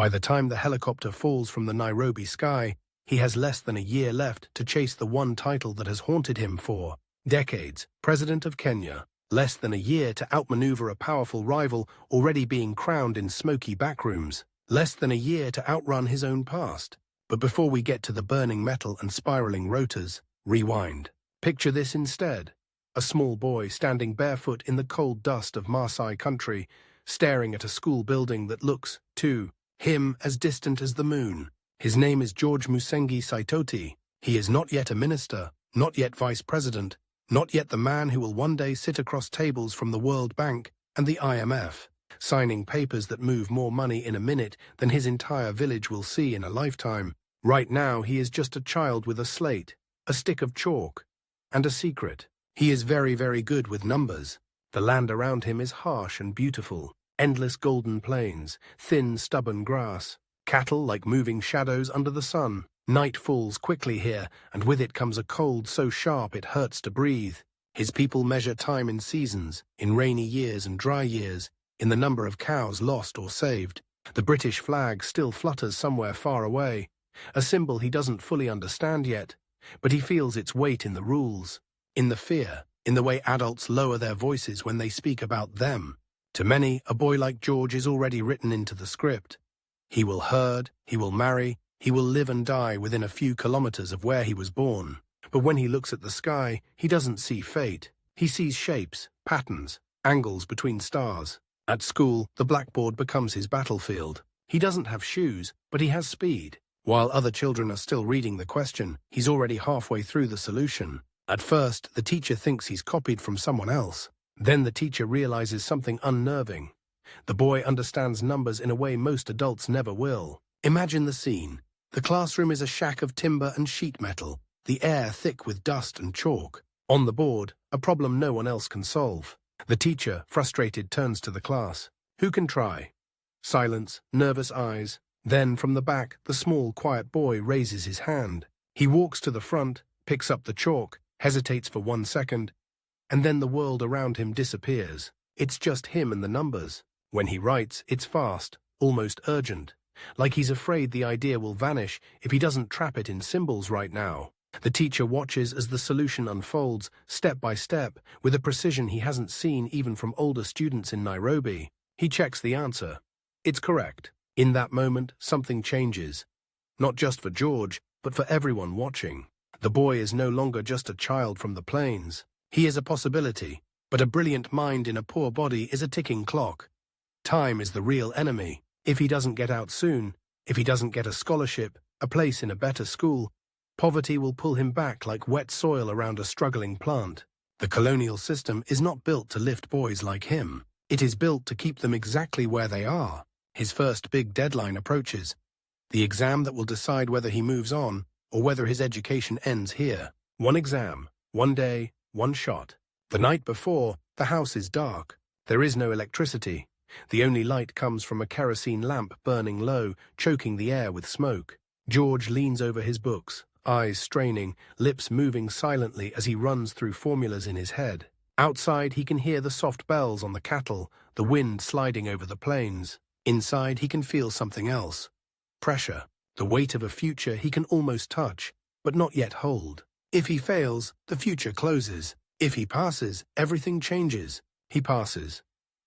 By the time the helicopter falls from the Nairobi sky, he has less than a year left to chase the one title that has haunted him for decades, President of Kenya. Less than a year to outmaneuver a powerful rival already being crowned in smoky backrooms. Less than a year to outrun his own past. But before we get to the burning metal and spiraling rotors, rewind. Picture this instead. A small boy standing barefoot in the cold dust of Maasai country, staring at a school building that looks, to him, as distant as the moon. His name is George Saitoti. He is not yet a minister, not yet vice president, not yet the man who will one day sit across tables from the World Bank and the IMF, signing papers that move more money in a minute than his entire village will see in a lifetime. Right now he is just a child with a slate, a stick of chalk, and a secret. He is very, very good with numbers. The land around him is harsh and beautiful. Endless golden plains, thin, stubborn grass, cattle like moving shadows under the sun. Night falls quickly here, and with it comes a cold so sharp it hurts to breathe. His people measure time in seasons, in rainy years and dry years, in the number of cows lost or saved. The British flag still flutters somewhere far away, a symbol he doesn't fully understand yet, but he feels its weight in the rules, in the fear, in the way adults lower their voices when they speak about them. To many, a boy like George is already written into the script. He will herd, he will marry, he will live and die within a few kilometers of where he was born. But when he looks at the sky, he doesn't see fate. He sees shapes, patterns, angles between stars. At school, the blackboard becomes his battlefield. He doesn't have shoes, but he has speed. While other children are still reading the question, he's already halfway through the solution. At first, the teacher thinks he's copied from someone else. Then the teacher realizes something unnerving. The boy understands numbers in a way most adults never will. Imagine the scene. The classroom is a shack of timber and sheet metal, the air thick with dust and chalk. On the board, a problem no one else can solve. The teacher, frustrated, turns to the class. Who can try? Silence, nervous eyes. Then, from the back, the small, quiet boy raises his hand. He walks to the front, picks up the chalk, hesitates for 1 second, and then the world around him disappears. It's just him and the numbers. When he writes, it's fast, almost urgent, like he's afraid the idea will vanish if he doesn't trap it in symbols right now. The teacher watches as the solution unfolds, step by step, with a precision he hasn't seen even from older students in Nairobi. He checks the answer. It's correct. In that moment, something changes. Not just for George, but for everyone watching. The boy is no longer just a child from the plains. He is a possibility, but a brilliant mind in a poor body is a ticking clock. Time is the real enemy. If he doesn't get out soon, if he doesn't get a scholarship, a place in a better school, poverty will pull him back like wet soil around a struggling plant. The colonial system is not built to lift boys like him. It is built to keep them exactly where they are. His first big deadline approaches. The exam that will decide whether he moves on or whether his education ends here. One exam, one day, one shot. The night before, the house is dark. There is no electricity. The only light comes from a kerosene lamp burning low, choking the air with smoke. George leans over his books, eyes straining, lips moving silently as he runs through formulas in his head. Outside, he can hear the soft bells on the cattle, the wind sliding over the plains. Inside, he can feel something else. Pressure, the weight of a future he can almost touch, but not yet hold. If he fails, the future closes. If he passes, everything changes. He passes.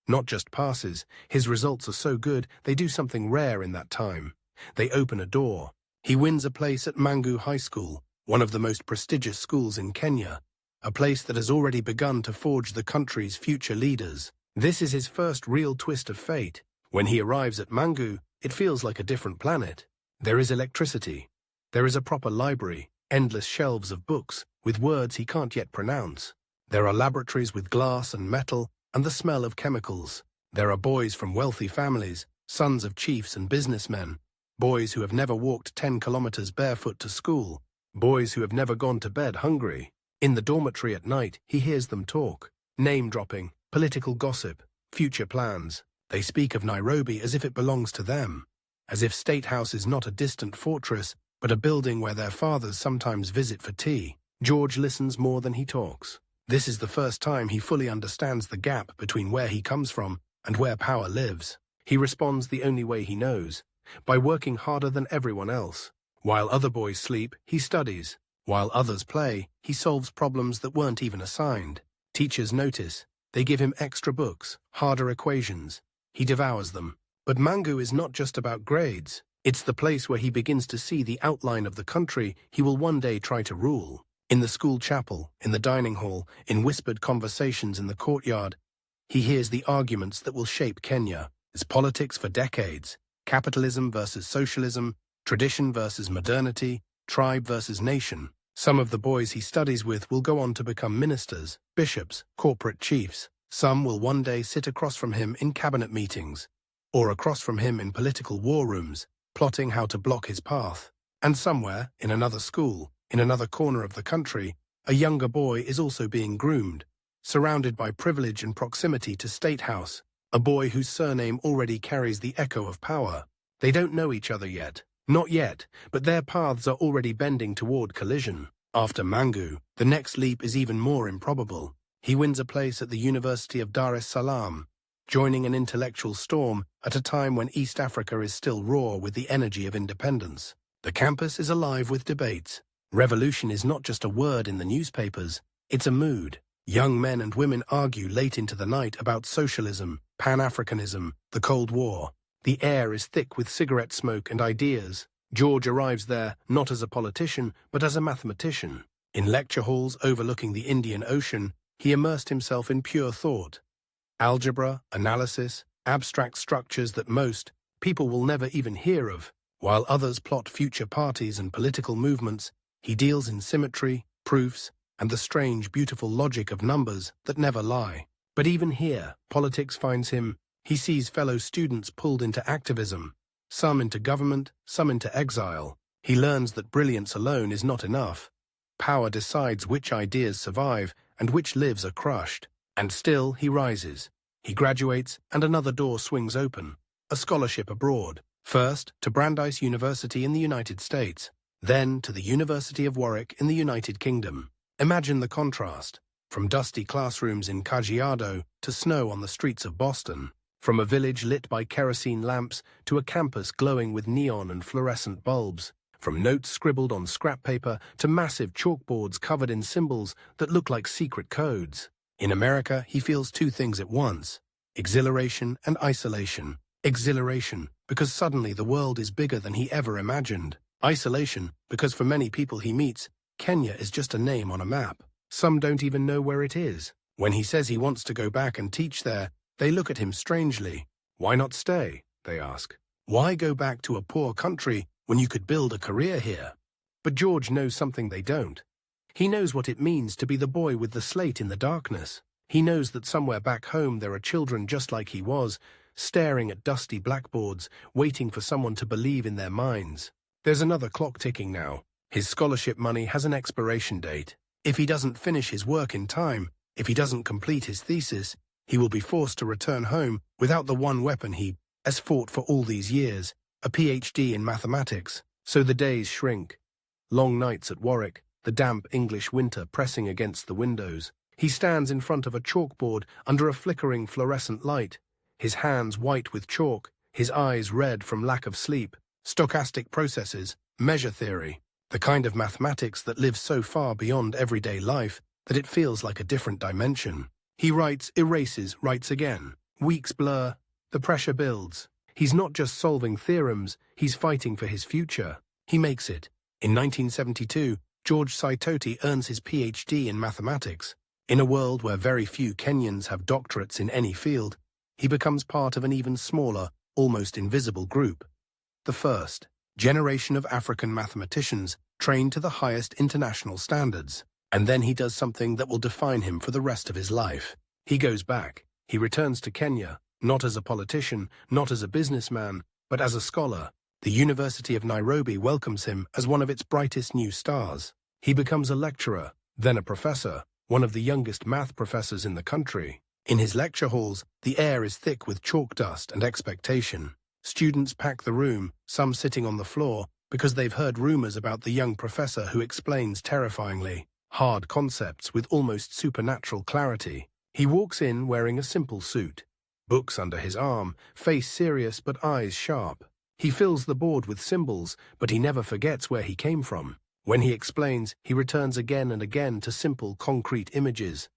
Not just passes, his results are so good they do something rare in that time. They open a door. He wins a place at Mangu High School, one of the most prestigious schools in Kenya, a place that has already begun to forge the country's future leaders. This is his first real twist of fate. When he arrives at Mangu, it feels like a different planet. There is electricity. There is a proper library, endless shelves of books with words he can't yet pronounce. There are laboratories with glass and metal and the smell of chemicals. There are boys from wealthy families, sons of chiefs and businessmen, boys who have never walked 10 kilometers barefoot to school, boys who have never gone to bed hungry. In the dormitory at night, he hears them talk. Name-dropping, political gossip, future plans. They speak of Nairobi as if it belongs to them, as if State House is not a distant fortress, but a building where their fathers sometimes visit for tea. George listens more than he talks. This is the first time he fully understands the gap between where he comes from and where power lives. He responds the only way he knows, by working harder than everyone else. While other boys sleep, he studies. While others play, he solves problems that weren't even assigned. Teachers notice. They give him extra books, harder equations. He devours them. But Mangu is not just about grades. It's the place where he begins to see the outline of the country he will one day try to rule. In the school chapel, in the dining hall, in whispered conversations in the courtyard, he hears the arguments that will shape Kenya. It's politics for decades. Capitalism versus socialism, tradition versus modernity, tribe versus nation. Some of the boys he studies with will go on to become ministers, bishops, corporate chiefs. Some will one day sit across from him in cabinet meetings, or across from him in political war rooms, plotting how to block his path. And somewhere, in another school, in another corner of the country, a younger boy is also being groomed, surrounded by privilege and proximity to State House, a boy whose surname already carries the echo of power. They don't know each other yet. Not yet, but their paths are already bending toward collision. After Mangu, the next leap is even more improbable. He wins a place at the University of Dar es Salaam, joining an intellectual storm at a time when East Africa is still raw with the energy of independence. The campus is alive with debates. Revolution is not just a word in the newspapers, it's a mood. Young men and women argue late into the night about socialism, Pan-Africanism, the Cold War. The air is thick with cigarette smoke and ideas. George arrives there not as a politician, but as a mathematician. In lecture halls overlooking the Indian Ocean, he immersed himself in pure thought. Algebra, analysis, abstract structures that most people will never even hear of. While others plot future parties and political movements, he deals in symmetry, proofs, and the strange, beautiful logic of numbers that never lie. But even here, politics finds him. He sees fellow students pulled into activism, some into government, some into exile. He learns that brilliance alone is not enough. Power decides which ideas survive and which lives are crushed. And still he rises. He graduates and another door swings open. A scholarship abroad. First to Brandeis University in the United States, then to the University of Warwick in the United Kingdom. Imagine the contrast. From dusty classrooms in Kajiado to snow on the streets of Boston. From a village lit by kerosene lamps to a campus glowing with neon and fluorescent bulbs. From notes scribbled on scrap paper to massive chalkboards covered in symbols that look like secret codes. In America, he feels two things at once: exhilaration and isolation. Exhilaration, because suddenly the world is bigger than he ever imagined. Isolation, because for many people he meets, Kenya is just a name on a map. Some don't even know where it is. When he says he wants to go back and teach there, they look at him strangely. Why not stay? They ask. Why go back to a poor country when you could build a career here? But George knows something they don't. He knows what it means to be the boy with the slate in the darkness. He knows that somewhere back home there are children just like he was, staring at dusty blackboards, waiting for someone to believe in their minds. There's another clock ticking now. His scholarship money has an expiration date. If he doesn't finish his work in time, if he doesn't complete his thesis, he will be forced to return home without the one weapon he has fought for all these years, a PhD in mathematics. So the days shrink. Long nights at Warwick, the damp English winter pressing against the windows. He stands in front of a chalkboard under a flickering fluorescent light, his hands white with chalk, his eyes red from lack of sleep. Stochastic processes, measure theory, the kind of mathematics that lives so far beyond everyday life that it feels like a different dimension. He writes, erases, writes again. Weeks blur. The pressure builds. He's not just solving theorems, he's fighting for his future. He makes it. In 1972, George Saitoti earns his PhD in mathematics. In a world where very few Kenyans have doctorates in any field, he becomes part of an even smaller, almost invisible group. The first generation of African mathematicians trained to the highest international standards. And then he does something that will define him for the rest of his life. He goes back. He returns to Kenya, not as a politician, not as a businessman, but as a scholar. The University of Nairobi welcomes him as one of its brightest new stars. He becomes a lecturer, then a professor, one of the youngest math professors in the country. In his lecture halls, the air is thick with chalk dust and expectation. Students pack the room, some sitting on the floor, because they've heard rumors about the young professor who explains terrifyingly hard concepts with almost supernatural clarity. He walks in wearing a simple suit, books under his arm, face serious but eyes sharp. He fills the board with symbols, but he never forgets where he came from. When he explains, he returns again and again to simple, concrete images.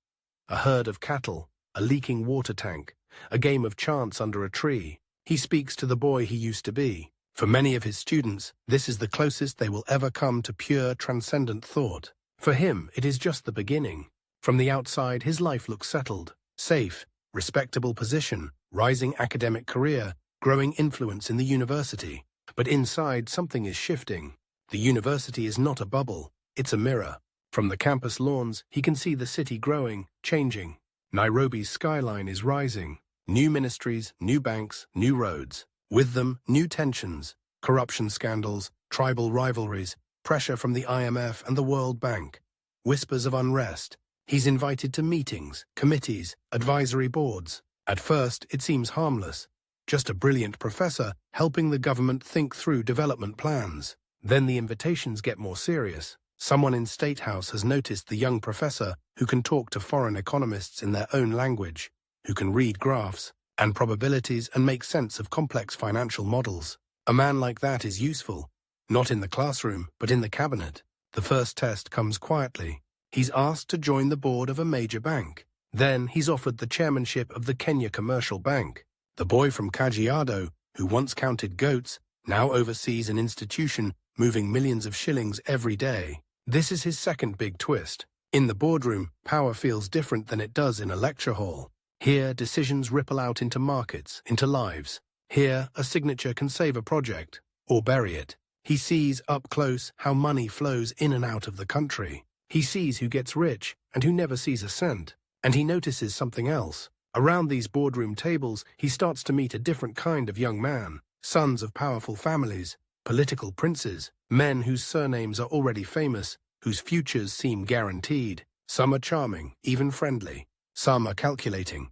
A herd of cattle, a leaking water tank, a game of chance under a tree. He speaks to the boy he used to be. For many of his students, this is the closest they will ever come to pure, transcendent thought. For him, it is just the beginning. From the outside, his life looks settled, safe, respectable position, rising academic career, growing influence in the university. But inside, something is shifting. The university is not a bubble, it's a mirror. From the campus lawns, he can see the city growing, changing. Nairobi's skyline is rising. New ministries, new banks, new roads. With them, new tensions, corruption scandals, tribal rivalries, pressure from the IMF and the World Bank. Whispers of unrest. He's invited to meetings, committees, advisory boards. At first, it seems harmless. Just a brilliant professor helping the government think through development plans. Then the invitations get more serious. Someone in State House has noticed the young professor who can talk to foreign economists in their own language, who can read graphs and probabilities and make sense of complex financial models. A man like that is useful, not in the classroom, but in the cabinet. The first test comes quietly. He's asked to join the board of a major bank. Then he's offered the chairmanship of the Kenya Commercial Bank. The boy from Kajiado, who once counted goats, now oversees an institution moving millions of shillings every day. This is his second big twist. In the boardroom, power feels different than it does in a lecture hall. Here, decisions ripple out into markets, into lives. Here, a signature can save a project, or bury it. He sees up close how money flows in and out of the country. He sees who gets rich and who never sees a cent. And he notices something else. Around these boardroom tables, he starts to meet a different kind of young man. Sons of powerful families, political princes, men whose surnames are already famous, whose futures seem guaranteed. Some are charming, even friendly. Some are calculating.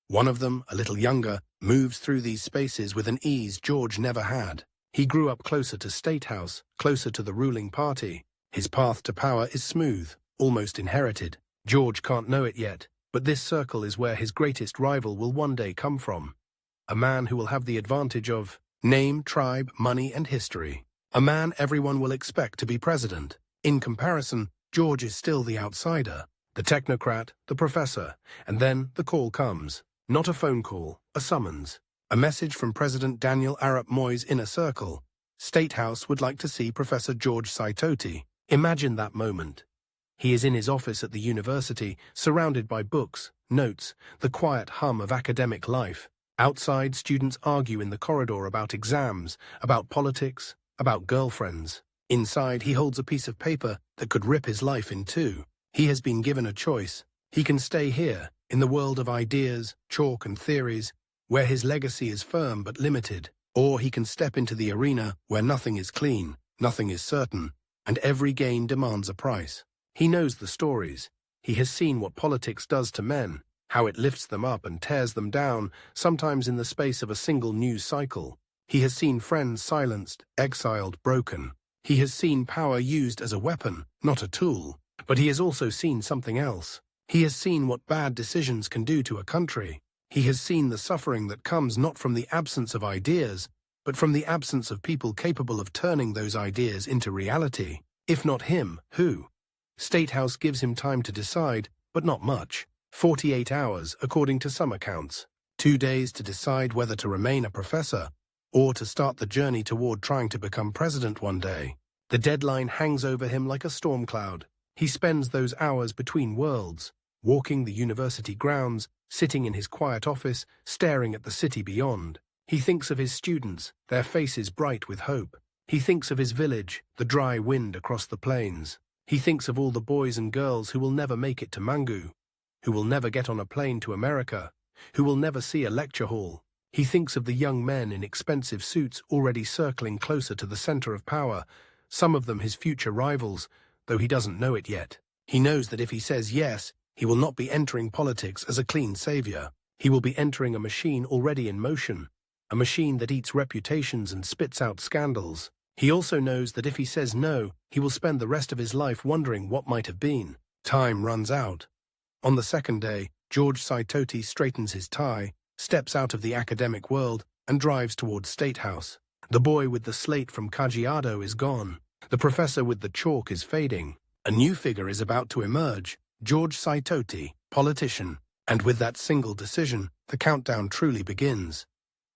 One of them, a little younger, moves through these spaces with an ease George never had. He grew up closer to State House, closer to the ruling party. His path to power is smooth, almost inherited. George can't know it yet, but this circle is where his greatest rival will one day come from. A man who will have the advantage of name, tribe, money, and history. A man everyone will expect to be president. In comparison, George is still the outsider, the technocrat, the professor, and then the call comes. Not a phone call, a summons. A message from President Daniel Arap Moi's inner circle. State House would like to see Professor George Saitoti. Imagine that moment. He is in his office at the university, surrounded by books, notes, the quiet hum of academic life. Outside, students argue in the corridor about exams, about politics, about girlfriends. Inside, he holds a piece of paper that could rip his life in two. He has been given a choice. He can stay here, in the world of ideas, chalk and theories, where his legacy is firm but limited. Or he can step into the arena where nothing is clean, nothing is certain, and every gain demands a price. He knows the stories. He has seen what politics does to men, how it lifts them up and tears them down, sometimes in the space of a single news cycle. He has seen friends silenced, exiled, broken. He has seen power used as a weapon, not a tool. But he has also seen something else. He has seen what bad decisions can do to a country. He has seen the suffering that comes not from the absence of ideas, but from the absence of people capable of turning those ideas into reality. If not him, who? State House gives him time to decide, but not much. 48 hours, according to some accounts. 2 days to decide whether to remain a professor, or to start the journey toward trying to become president one day. The deadline hangs over him like a storm cloud. He spends those hours between worlds, walking the university grounds, sitting in his quiet office, staring at the city beyond. He thinks of his students, their faces bright with hope. He thinks of his village, the dry wind across the plains. He thinks of all the boys and girls who will never make it to Mangu, who will never get on a plane to America, who will never see a lecture hall. He thinks of the young men in expensive suits already circling closer to the center of power, some of them his future rivals, though he doesn't know it yet. He knows that if he says yes, he will not be entering politics as a clean savior. He will be entering a machine already in motion, a machine that eats reputations and spits out scandals. He also knows that if he says no, he will spend the rest of his life wondering what might have been. Time runs out. On the second day, George Saitoti straightens his tie, steps out of the academic world, and drives towards State House. The boy with the slate from Kajiado is gone. The professor with the chalk is fading. A new figure is about to emerge, George Saitoti, politician. And with that single decision, the countdown truly begins.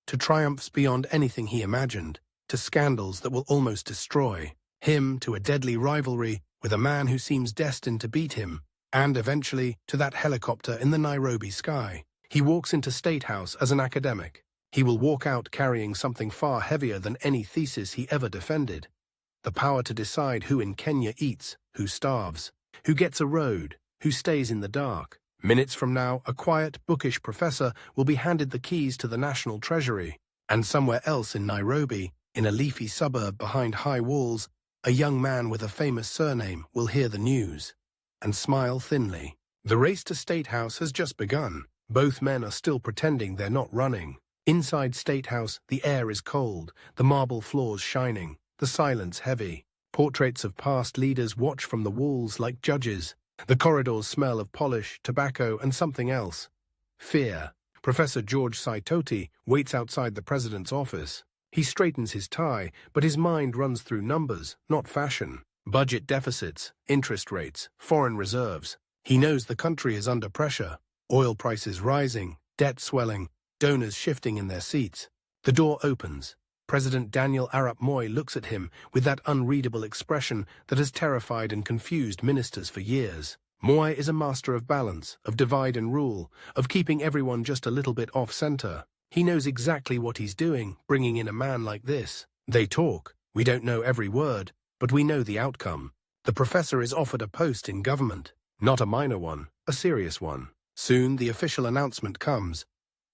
To triumphs beyond anything he imagined, to scandals that will almost destroy him, to a deadly rivalry with a man who seems destined to beat him, and eventually to that helicopter in the Nairobi sky. He walks into State House as an academic. He will walk out carrying something far heavier than any thesis he ever defended. The power to decide who in Kenya eats, who starves, who gets a road, who stays in the dark. Minutes from now, a quiet, bookish professor will be handed the keys to the National Treasury, and somewhere else in Nairobi, in a leafy suburb behind high walls, a young man with a famous surname will hear the news and smile thinly. The race to State House has just begun. Both men are still pretending they're not running. Inside State House, the air is cold, the marble floors shining, the silence heavy. Portraits of past leaders watch from the walls like judges. The corridors smell of polish, tobacco, and something else. Fear. Professor George Saitoti waits outside the president's office. He straightens his tie, but his mind runs through numbers, not fashion. Budget deficits, interest rates, foreign reserves. He knows the country is under pressure. Oil prices rising, debt swelling, donors shifting in their seats. The door opens. President Daniel Arap Moi looks at him with that unreadable expression that has terrified and confused ministers for years. Moi is a master of balance, of divide and rule, of keeping everyone just a little bit off-center. He knows exactly what he's doing, bringing in a man like this. They talk. We don't know every word, but we know the outcome. The professor is offered a post in government. Not a minor one, a serious one. Soon the official announcement comes.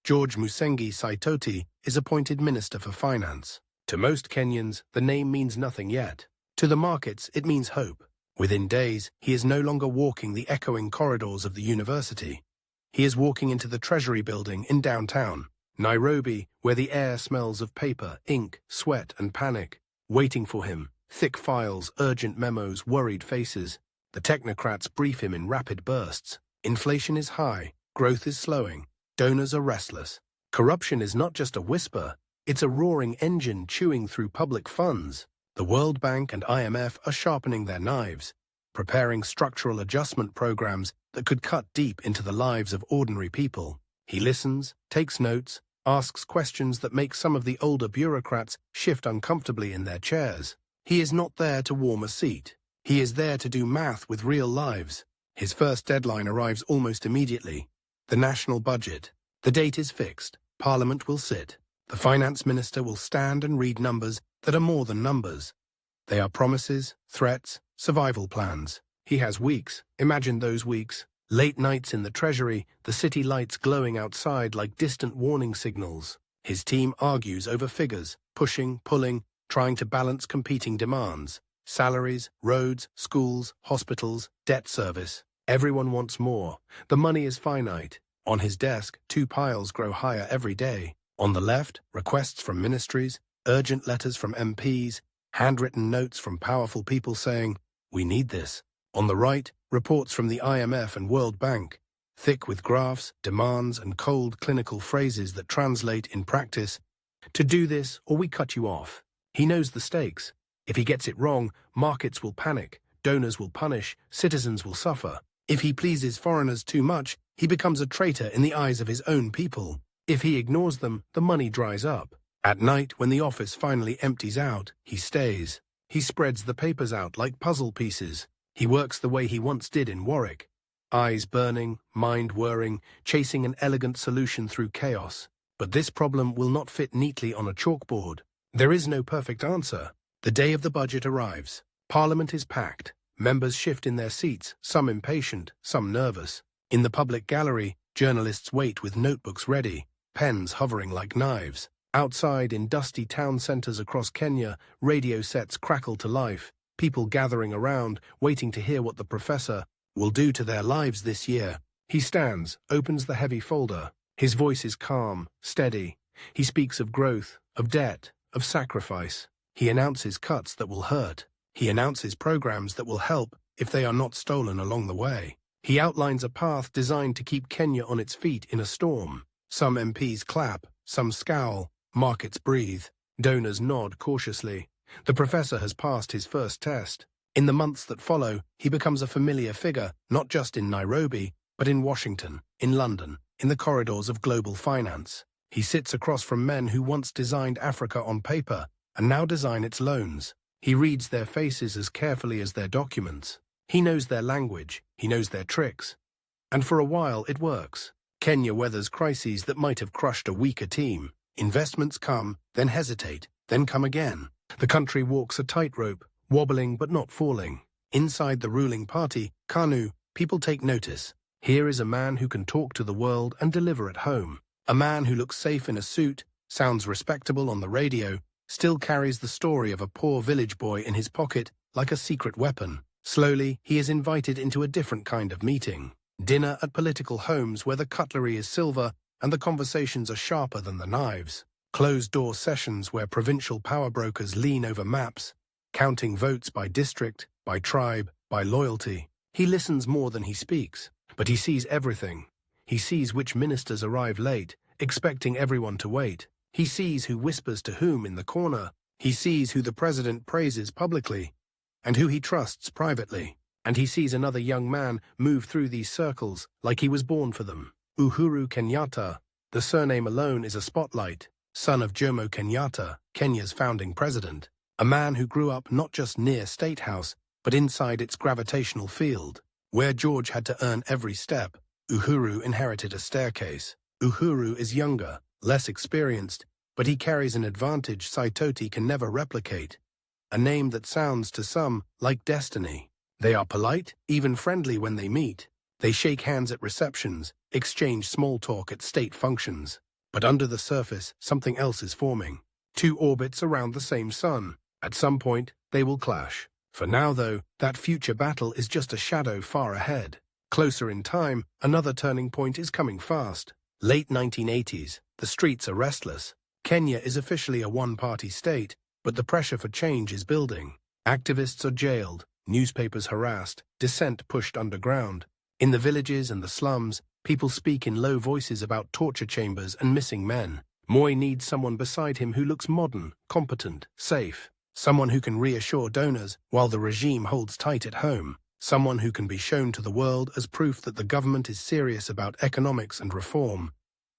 George Musengi Saitoti is appointed Minister for Finance. To most Kenyans, the name means nothing yet. To the markets, it means hope. Within days, he is no longer walking the echoing corridors of the university. He is walking into the Treasury building in downtown Nairobi, where the air smells of paper, ink, sweat, and panic. Waiting for him, thick files, urgent memos, worried faces. The technocrats brief him in rapid bursts. Inflation is high, growth is slowing. Donors are restless. Corruption is not just a whisper, it's a roaring engine chewing through public funds. The World Bank and IMF are sharpening their knives, preparing structural adjustment programs that could cut deep into the lives of ordinary people. He listens, takes notes, asks questions that make some of the older bureaucrats shift uncomfortably in their chairs. He is not there to warm a seat. He is there to do math with real lives. His first deadline arrives almost immediately. The national budget. The date is fixed. Parliament will sit. The finance minister will stand and read numbers that are more than numbers. They are promises, threats, survival plans. He has weeks. Imagine those weeks. Late nights in the Treasury, the city lights glowing outside like distant warning signals. His team argues over figures, pushing, pulling, trying to balance competing demands. Salaries, roads, schools, hospitals, debt service. Everyone wants more. The money is finite. On his desk, 2 piles grow higher every day. On the left, requests from ministries, urgent letters from MPs, handwritten notes from powerful people saying, "We need this." On the right, reports from the IMF and World Bank, thick with graphs, demands, and cold clinical phrases that translate in practice, "To do this, or we cut you off." He knows the stakes. If he gets it wrong, markets will panic, donors will punish, citizens will suffer. If he pleases foreigners too much, he becomes a traitor in the eyes of his own people. If he ignores them, the money dries up. At night, when the office finally empties out, he stays. He spreads the papers out like puzzle pieces. He works the way he once did in Warwick. Eyes burning, mind whirring, chasing an elegant solution through chaos. But this problem will not fit neatly on a chalkboard. There is no perfect answer. The day of the budget arrives. Parliament is packed. Members shift in their seats, some impatient, some nervous. In the public gallery, journalists wait with notebooks ready, pens hovering like knives. Outside, in dusty town centers across Kenya, radio sets crackle to life, people gathering around, waiting to hear what the professor will do to their lives this year. He stands, opens the heavy folder. His voice is calm, steady. He speaks of growth, of debt, of sacrifice. He announces cuts that will hurt. He announces programs that will help if they are not stolen along the way. He outlines a path designed to keep Kenya on its feet in a storm. Some MPs clap, some scowl, markets breathe. Donors nod cautiously. The professor has passed his first test. In the months that follow, he becomes a familiar figure, not just in Nairobi, but in Washington, in London, in the corridors of global finance. He sits across from men who once designed Africa on paper and now design its loans. He reads their faces as carefully as their documents. He knows their language, he knows their tricks. And for a while it works. Kenya weathers crises that might have crushed a weaker team. Investments come, then hesitate, then come again. The country walks a tightrope, wobbling but not falling. Inside the ruling party, KANU, people take notice. Here is a man who can talk to the world and deliver at home. A man who looks safe in a suit, sounds respectable on the radio, still carries the story of a poor village boy in his pocket like a secret weapon. Slowly, he is invited into a different kind of meeting. Dinner at political homes where the cutlery is silver and the conversations are sharper than the knives. Closed-door sessions where provincial power brokers lean over maps, counting votes by district, by tribe, by loyalty. He listens more than he speaks, but he sees everything. He sees which ministers arrive late, expecting everyone to wait. He sees who whispers to whom in the corner. He sees who the president praises publicly, and who he trusts privately. And he sees another young man move through these circles like he was born for them. Uhuru Kenyatta, the surname alone is a spotlight, son of Jomo Kenyatta, Kenya's founding president. A man who grew up not just near State House, but inside its gravitational field. Where George had to earn every step, Uhuru inherited a staircase. Uhuru is younger, less experienced, but he carries an advantage Saitoti can never replicate. A name that sounds to some like destiny. They are polite, even friendly when they meet. They shake hands at receptions, exchange small talk at state functions. But under the surface, something else is forming. Two orbits around the same sun. At some point, they will clash. For now, though, that future battle is just a shadow far ahead. Closer in time, another turning point is coming fast. Late 1980s, the streets are restless. Kenya is officially a one-party state, but the pressure for change is building. Activists are jailed, newspapers harassed, dissent pushed underground. In the villages and the slums, people speak in low voices about torture chambers and missing men. Moi needs someone beside him who looks modern, competent, safe. Someone who can reassure donors while the regime holds tight at home. Someone who can be shown to the world as proof that the government is serious about economics and reform,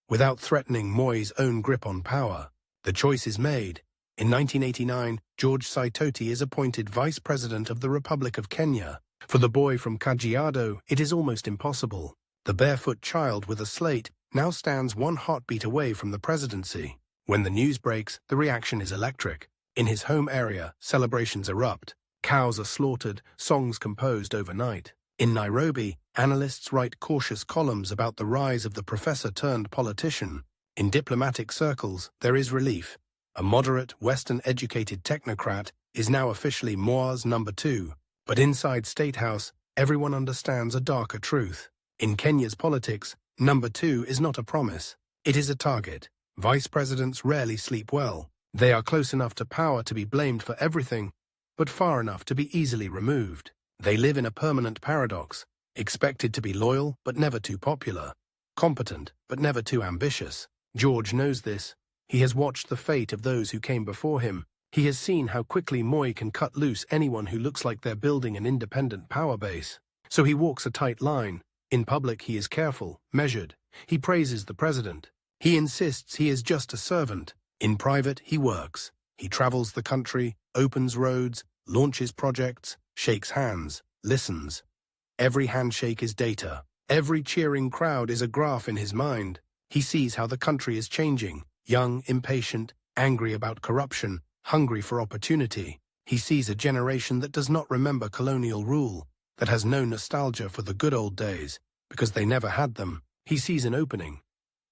without threatening Moi's own grip on power. The choice is made. In 1989, George Saitoti is appointed Vice President of the Republic of Kenya. For the boy from Kajiado, it is almost impossible. The barefoot child with a slate now stands one heartbeat away from the presidency. When the news breaks, the reaction is electric. In his home area, celebrations erupt. Cows are slaughtered, songs composed overnight. In Nairobi, analysts write cautious columns about the rise of the professor-turned-politician. In diplomatic circles, there is relief. A moderate, Western-educated technocrat is now officially Moa's number 2. But inside State House, everyone understands a darker truth. In Kenya's politics, number 2 is not a promise. It is a target. Vice presidents rarely sleep well. They are close enough to power to be blamed for everything, but far enough to be easily removed. They live in a permanent paradox, expected to be loyal but never too popular, competent but never too ambitious. George knows this. He has watched the fate of those who came before him. He has seen how quickly Moi can cut loose anyone who looks like they're building an independent power base. So he walks a tight line. In public he is careful, measured. He praises the president. He insists he is just a servant. In private he works. He travels the country, opens roads, launches projects, shakes hands, listens. Every handshake is data. Every cheering crowd is a graph in his mind. He sees how the country is changing. Young, impatient, angry about corruption, hungry for opportunity. He sees a generation that does not remember colonial rule, that has no nostalgia for the good old days, because they never had them. He sees an opening.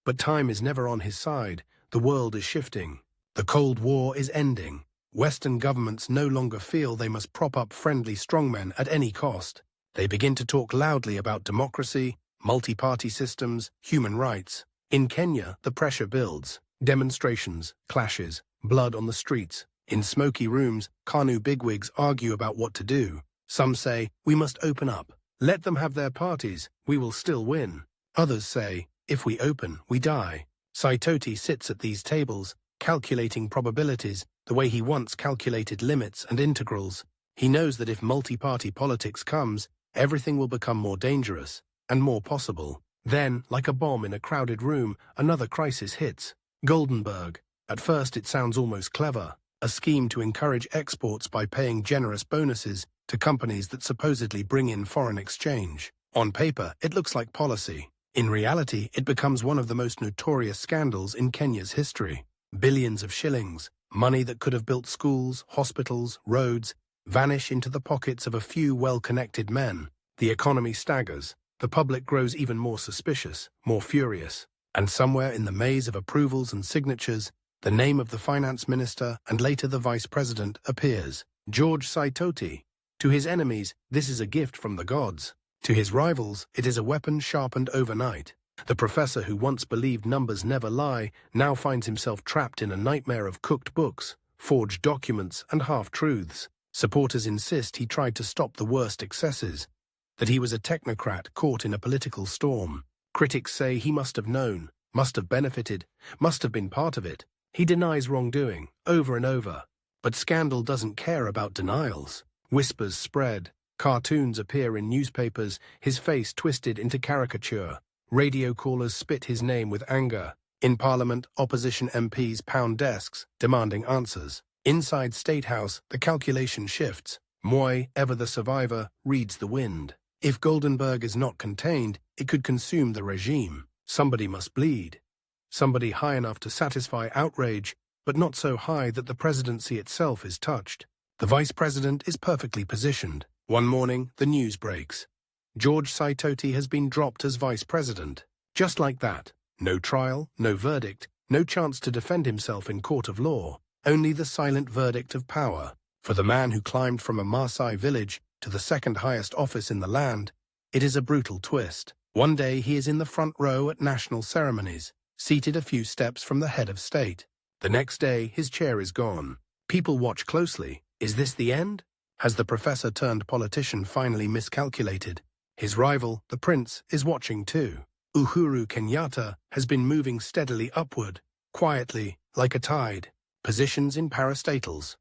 But time is never on his side. The world is shifting. The Cold War is ending. Western governments no longer feel they must prop up friendly strongmen at any cost. They begin to talk loudly about democracy, multi-party systems, human rights. In Kenya, the pressure builds. Demonstrations, clashes, blood on the streets. In smoky rooms, KANU bigwigs argue about what to do. Some say, we must open up. Let them have their parties, we will still win. Others say, if we open, we die. Saitoti sits at these tables, calculating probabilities the way he once calculated limits and integrals. He knows that if multi-party politics comes, everything will become more dangerous and more possible. Then, like a bomb in a crowded room, another crisis hits. Goldenberg. At first it sounds almost clever, a scheme to encourage exports by paying generous bonuses to companies that supposedly bring in foreign exchange. On paper, it looks like policy. In reality, it becomes one of the most notorious scandals in Kenya's history. Billions of shillings, money that could have built schools, hospitals, roads, vanish into the pockets of a few well-connected men. The economy staggers. The public grows even more suspicious, more furious. And somewhere in the maze of approvals and signatures, the name of the finance minister and later the vice president appears. George Saitoti. To his enemies, this is a gift from the gods. To his rivals, it is a weapon sharpened overnight. The professor who once believed numbers never lie now finds himself trapped in a nightmare of cooked books, forged documents, and half-truths. Supporters insist he tried to stop the worst excesses, that he was a technocrat caught in a political storm. Critics say he must have known, must have benefited, must have been part of it. He denies wrongdoing, over and over. But scandal doesn't care about denials. Whispers spread. Cartoons appear in newspapers, his face twisted into caricature. Radio callers spit his name with anger. In Parliament, opposition MPs pound desks, demanding answers. Inside State House, the calculation shifts. Moi, ever the survivor, reads the wind. If Goldenberg is not contained, it could consume the regime. Somebody must bleed. Somebody high enough to satisfy outrage, but not so high that the presidency itself is touched. The vice president is perfectly positioned. One morning, the news breaks. George Saitoti has been dropped as vice president. Just like that. No trial, no verdict, no chance to defend himself in court of law. Only the silent verdict of power. For the man who climbed from a Maasai village to the second highest office in the land, it is a brutal twist. One day he is in the front row at national ceremonies, seated a few steps from the head of state. The next day, his chair is gone. People watch closely. Is this the end? Has the professor turned politician finally miscalculated? His rival, the prince, is watching too. Uhuru Kenyatta has been moving steadily upward, quietly, like a tide. Positions in parastatals.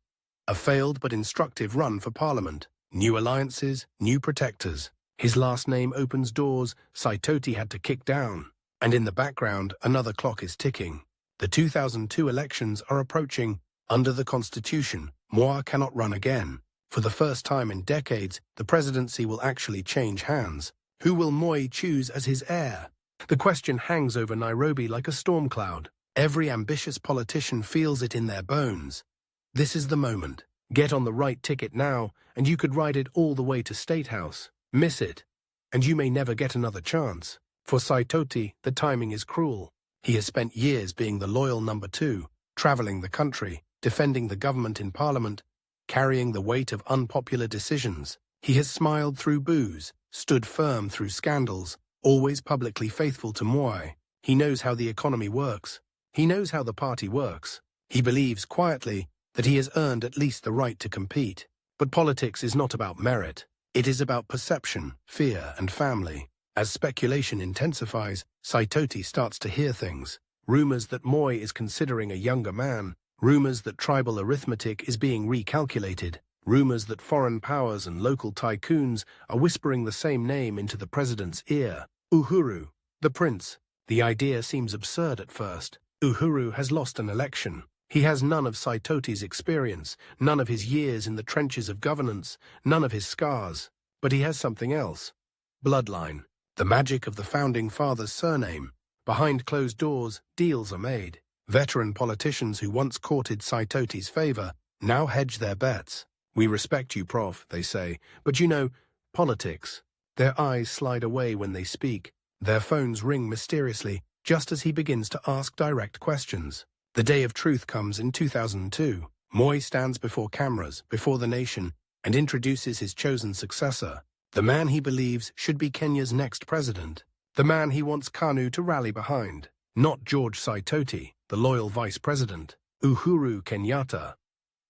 A failed but instructive run for parliament. New alliances, new protectors. His last name opens doors Saitoti had to kick down. And in the background, another clock is ticking. The 2002 elections are approaching. Under the constitution, Moi cannot run again. For the first time in decades, the presidency will actually change hands. Who will Moi choose as his heir? The question hangs over Nairobi like a storm cloud. Every ambitious politician feels it in their bones. This is the moment. Get on the right ticket now, and you could ride it all the way to State House. Miss it, and you may never get another chance. For Saitoti, the timing is cruel. He has spent years being the loyal number two, traveling the country, defending the government in parliament, carrying the weight of unpopular decisions. He has smiled through boos, stood firm through scandals, always publicly faithful to Moi. He knows how the economy works. He knows how the party works. He believes quietly that he has earned at least the right to compete. But politics is not about merit. It is about perception, fear, and family. As speculation intensifies, Saitoti starts to hear things. Rumors that Moi is considering a younger man. Rumors that tribal arithmetic is being recalculated. Rumors that foreign powers and local tycoons are whispering the same name into the president's ear. Uhuru, the prince. The idea seems absurd at first. Uhuru has lost an election. He has none of Saitoti's experience, none of his years in the trenches of governance, none of his scars. But he has something else. Bloodline. The magic of the founding father's surname. Behind closed doors, deals are made. Veteran politicians who once courted Saitoti's favor now hedge their bets. We respect you, Prof, they say, but you know, politics. Their eyes slide away when they speak. Their phones ring mysteriously, just as he begins to ask direct questions. The day of truth comes in 2002. Moi stands before cameras, before the nation, and introduces his chosen successor, the man he believes should be Kenya's next president, the man he wants KANU to rally behind. Not George Saitoti, the loyal vice president, Uhuru Kenyatta.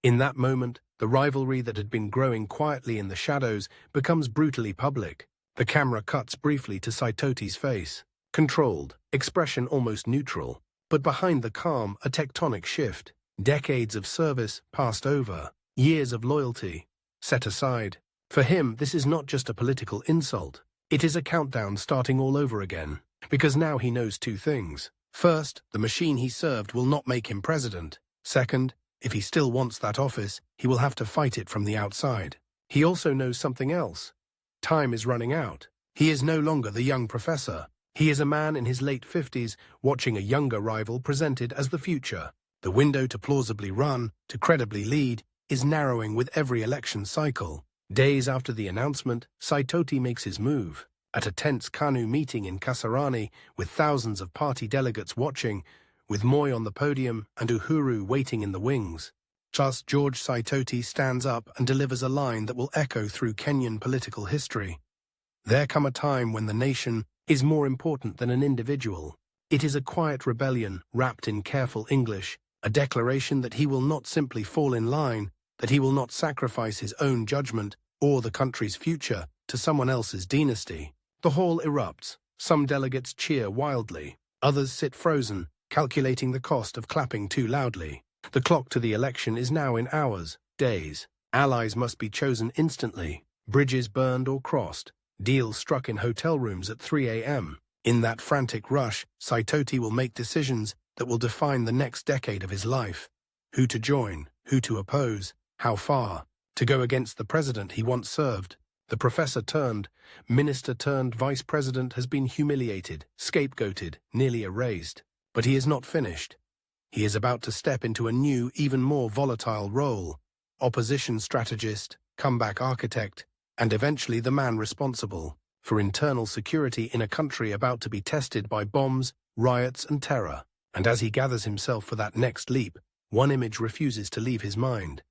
In that moment, the rivalry that had been growing quietly in the shadows becomes brutally public. The camera cuts briefly to Saitoti's face. Controlled, expression almost neutral. But behind the calm, a tectonic shift. Decades of service passed over, years of loyalty set aside. For him, this is not just a political insult. It is a countdown starting all over again. Because now he knows two things. First, the machine he served will not make him president. Second, if he still wants that office, he will have to fight it from the outside. He also knows something else. Time is running out. He is no longer the young professor. He is a man in his late 50s watching a younger rival presented as the future. The window to plausibly run, to credibly lead, is narrowing with every election cycle. Days after the announcement, Saitoti makes his move. At a tense Kanu meeting in Kasarani, with thousands of party delegates watching, with Moi on the podium and Uhuru waiting in the wings, just George Saitoti stands up and delivers a line that will echo through Kenyan political history. There come a time when the nation is more important than an individual. It is a quiet rebellion wrapped in careful English, a declaration that he will not simply fall in line, that he will not sacrifice his own judgment or the country's future to someone else's dynasty. The hall erupts. Some delegates cheer wildly. Others sit frozen, calculating the cost of clapping too loudly. The clock to the election is now in hours, days. Allies must be chosen instantly. Bridges burned or crossed. Deals struck in hotel rooms at 3 a.m. In that frantic rush, Saitoti will make decisions that will define the next decade of his life. Who to join, who to oppose, how far. To go against the president he once served. The professor turned, minister turned vice president has been humiliated, scapegoated, nearly erased. But he is not finished. He is about to step into a new, even more volatile role. Opposition strategist, comeback architect, and eventually the man responsible for internal security in a country about to be tested by bombs, riots, and terror. And as he gathers himself for that next leap, one image refuses to leave his mind.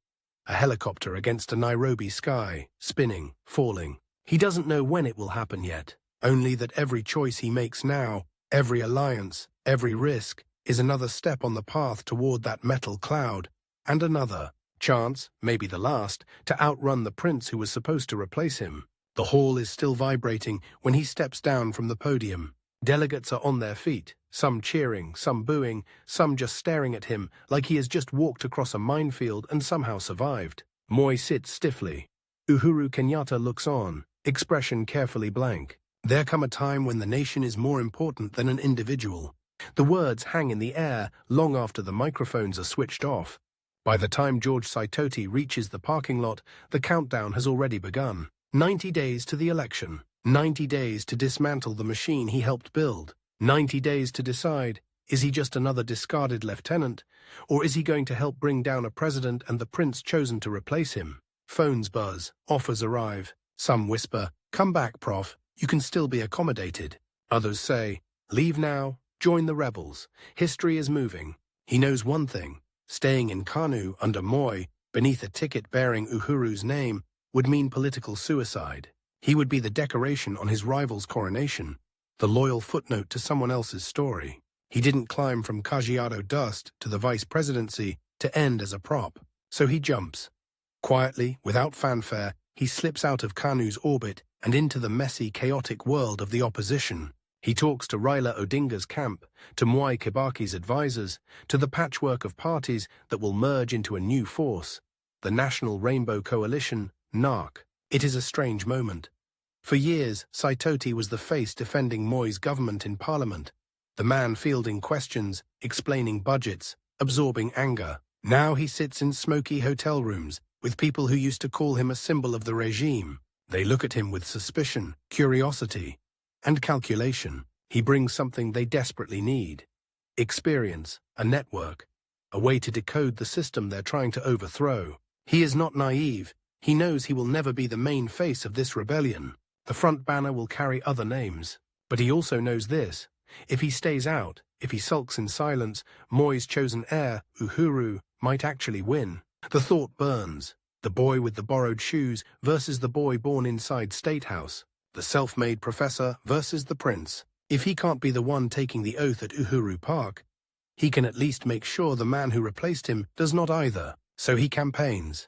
A helicopter against a Nairobi sky, spinning, falling. He doesn't know when it will happen yet, only that every choice he makes now, every alliance, every risk, is another step on the path toward that metal cloud, and another chance, maybe the last, to outrun the prince who was supposed to replace him. The hall is still vibrating when he steps down from the podium. Delegates are on their feet, some cheering, some booing, some just staring at him like he has just walked across a minefield and somehow survived. Moi sits stiffly. Uhuru Kenyatta looks on, expression carefully blank. There come a time when the nation is more important than an individual. The words hang in the air long after the microphones are switched off. By the time George Saitoti reaches the parking lot, the countdown has already begun. 90 days to the election. 90 days to dismantle the machine he helped build. 90 days to decide, is he just another discarded lieutenant, or is he going to help bring down a president and the prince chosen to replace him? Phones buzz, offers arrive. Some whisper, "Come back, Prof, you can still be accommodated." Others say, "Leave now, join the rebels. History is moving." He knows one thing. Staying in Kanu under Moi, beneath a ticket bearing Uhuru's name, would mean political suicide. He would be the decoration on his rival's coronation, the loyal footnote to someone else's story. He didn't climb from Kajiado dust to the vice presidency to end as a prop, so he jumps. Quietly, without fanfare, he slips out of Kanu's orbit and into the messy, chaotic world of the opposition. He talks to Raila Odinga's camp, to Mwai Kibaki's advisors, to the patchwork of parties that will merge into a new force, the National Rainbow Coalition, NARC. It is a strange moment. For years, Saitoti was the face defending Moi's government in parliament, the man fielding questions, explaining budgets, absorbing anger. Now he sits in smoky hotel rooms with people who used to call him a symbol of the regime. They look at him with suspicion, curiosity, and calculation. He brings something they desperately need. Experience, a network, a way to decode the system they're trying to overthrow. He is not naive. He knows he will never be the main face of this rebellion. The front banner will carry other names. But he also knows this. If he stays out, if he sulks in silence, Moi's chosen heir, Uhuru, might actually win. The thought burns. The boy with the borrowed shoes versus the boy born inside State House. The self-made professor versus the prince. If he can't be the one taking the oath at Uhuru Park, he can at least make sure the man who replaced him does not either. So he campaigns.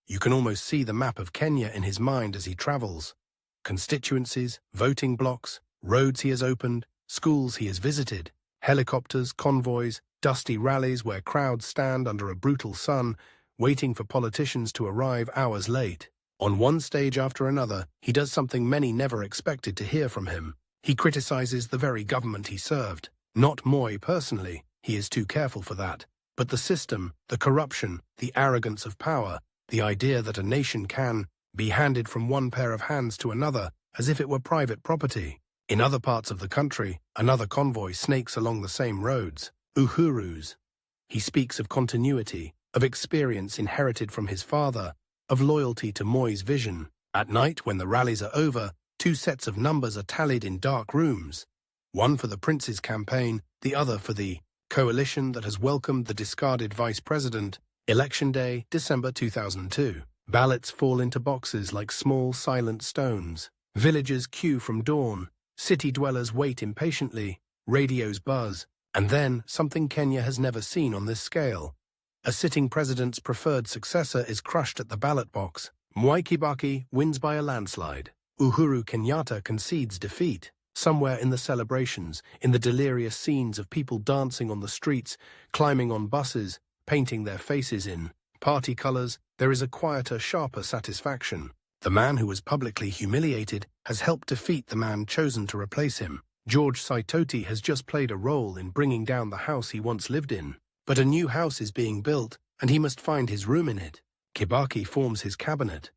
You can almost see the map of Kenya in his mind as he travels. Constituencies, voting blocks, roads he has opened, schools he has visited. Helicopters, convoys, dusty rallies where crowds stand under a brutal sun, waiting for politicians to arrive hours late. On one stage after another, he does something many never expected to hear from him. He criticizes the very government he served. Not Moi personally, he is too careful for that, but the system, the corruption, the arrogance of power, the idea that a nation can be handed from one pair of hands to another as if it were private property. In other parts of the country, another convoy snakes along the same roads. Uhurus. He speaks of continuity, of experience inherited from his father, of loyalty to Moi's vision. At night, when the rallies are over, two sets of numbers are tallied in dark rooms. One for the prince's campaign, the other for the coalition that has welcomed the discarded vice president. Election day, December 2002. Ballots fall into boxes like small, silent stones. Villagers queue from dawn. City dwellers wait impatiently. Radios buzz. And then, something Kenya has never seen on this scale. A sitting president's preferred successor is crushed at the ballot box. Mwai Kibaki wins by a landslide. Uhuru Kenyatta concedes defeat. Somewhere in the celebrations, in the delirious scenes of people dancing on the streets, climbing on buses, painting their faces in party colors, there is a quieter, sharper satisfaction. The man who was publicly humiliated has helped defeat the man chosen to replace him. George Saitoti has just played a role in bringing down the house he once lived in. But a new house is being built, and he must find his room in it. Kibaki forms his cabinet.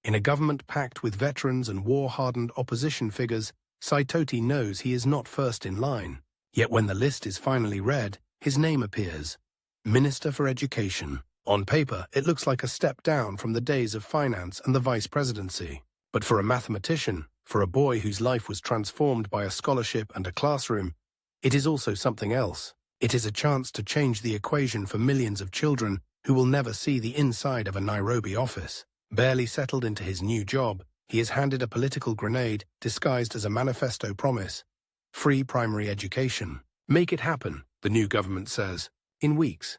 In a government packed with veterans and war-hardened opposition figures, Saitoti knows he is not first in line. Yet when the list is finally read, his name appears. Minister for Education. On paper, it looks like a step down from the days of finance and the vice presidency. But for a mathematician, for a boy whose life was transformed by a scholarship and a classroom, it is also something else. It is a chance to change the equation for millions of children who will never see the inside of a Nairobi office. Barely settled into his new job, he is handed a political grenade disguised as a manifesto promise. Free primary education. Make it happen, the new government says, in weeks.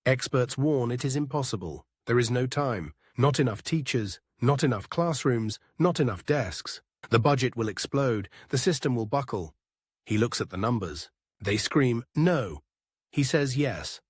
Experts warn it is impossible. There is no time, not enough teachers, not enough classrooms, not enough desks. The budget will explode, the system will buckle. He looks at the numbers. They scream, no. He says yes.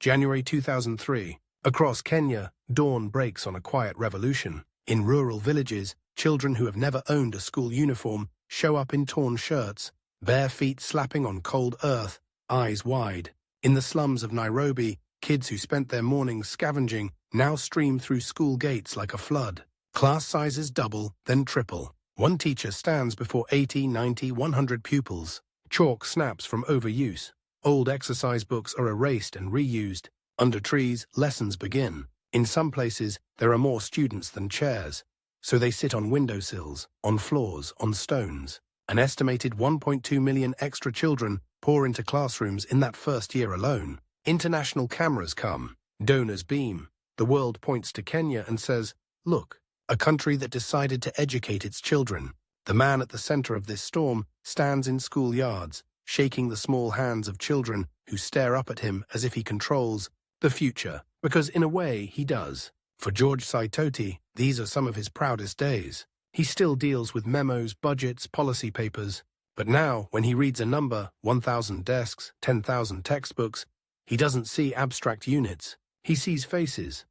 January 2003. Across Kenya, dawn breaks on a quiet revolution. In rural villages, children who have never owned a school uniform show up in torn shirts, bare feet slapping on cold earth, eyes wide. In the slums of Nairobi, kids who spent their mornings scavenging now stream through school gates like a flood. Class sizes double, then triple. One teacher stands before 80, 90, 100 pupils. Chalk snaps from overuse. Old exercise books are erased and reused. Under trees, lessons begin. In some places, there are more students than chairs, so they sit on windowsills, on floors, on stones. An estimated 1.2 million extra children pour into classrooms in that first year alone. International cameras come. Donors beam. The world points to Kenya and says, look, a country that decided to educate its children. The man at the center of this storm stands in schoolyards, shaking the small hands of children who stare up at him as if he controls the future, because in a way he does. For George Saitoti, these are some of his proudest days. He still deals with memos, budgets, policy papers. But now, when he reads a number, 1,000 desks, 10,000 textbooks, he doesn't see abstract units. He sees faces.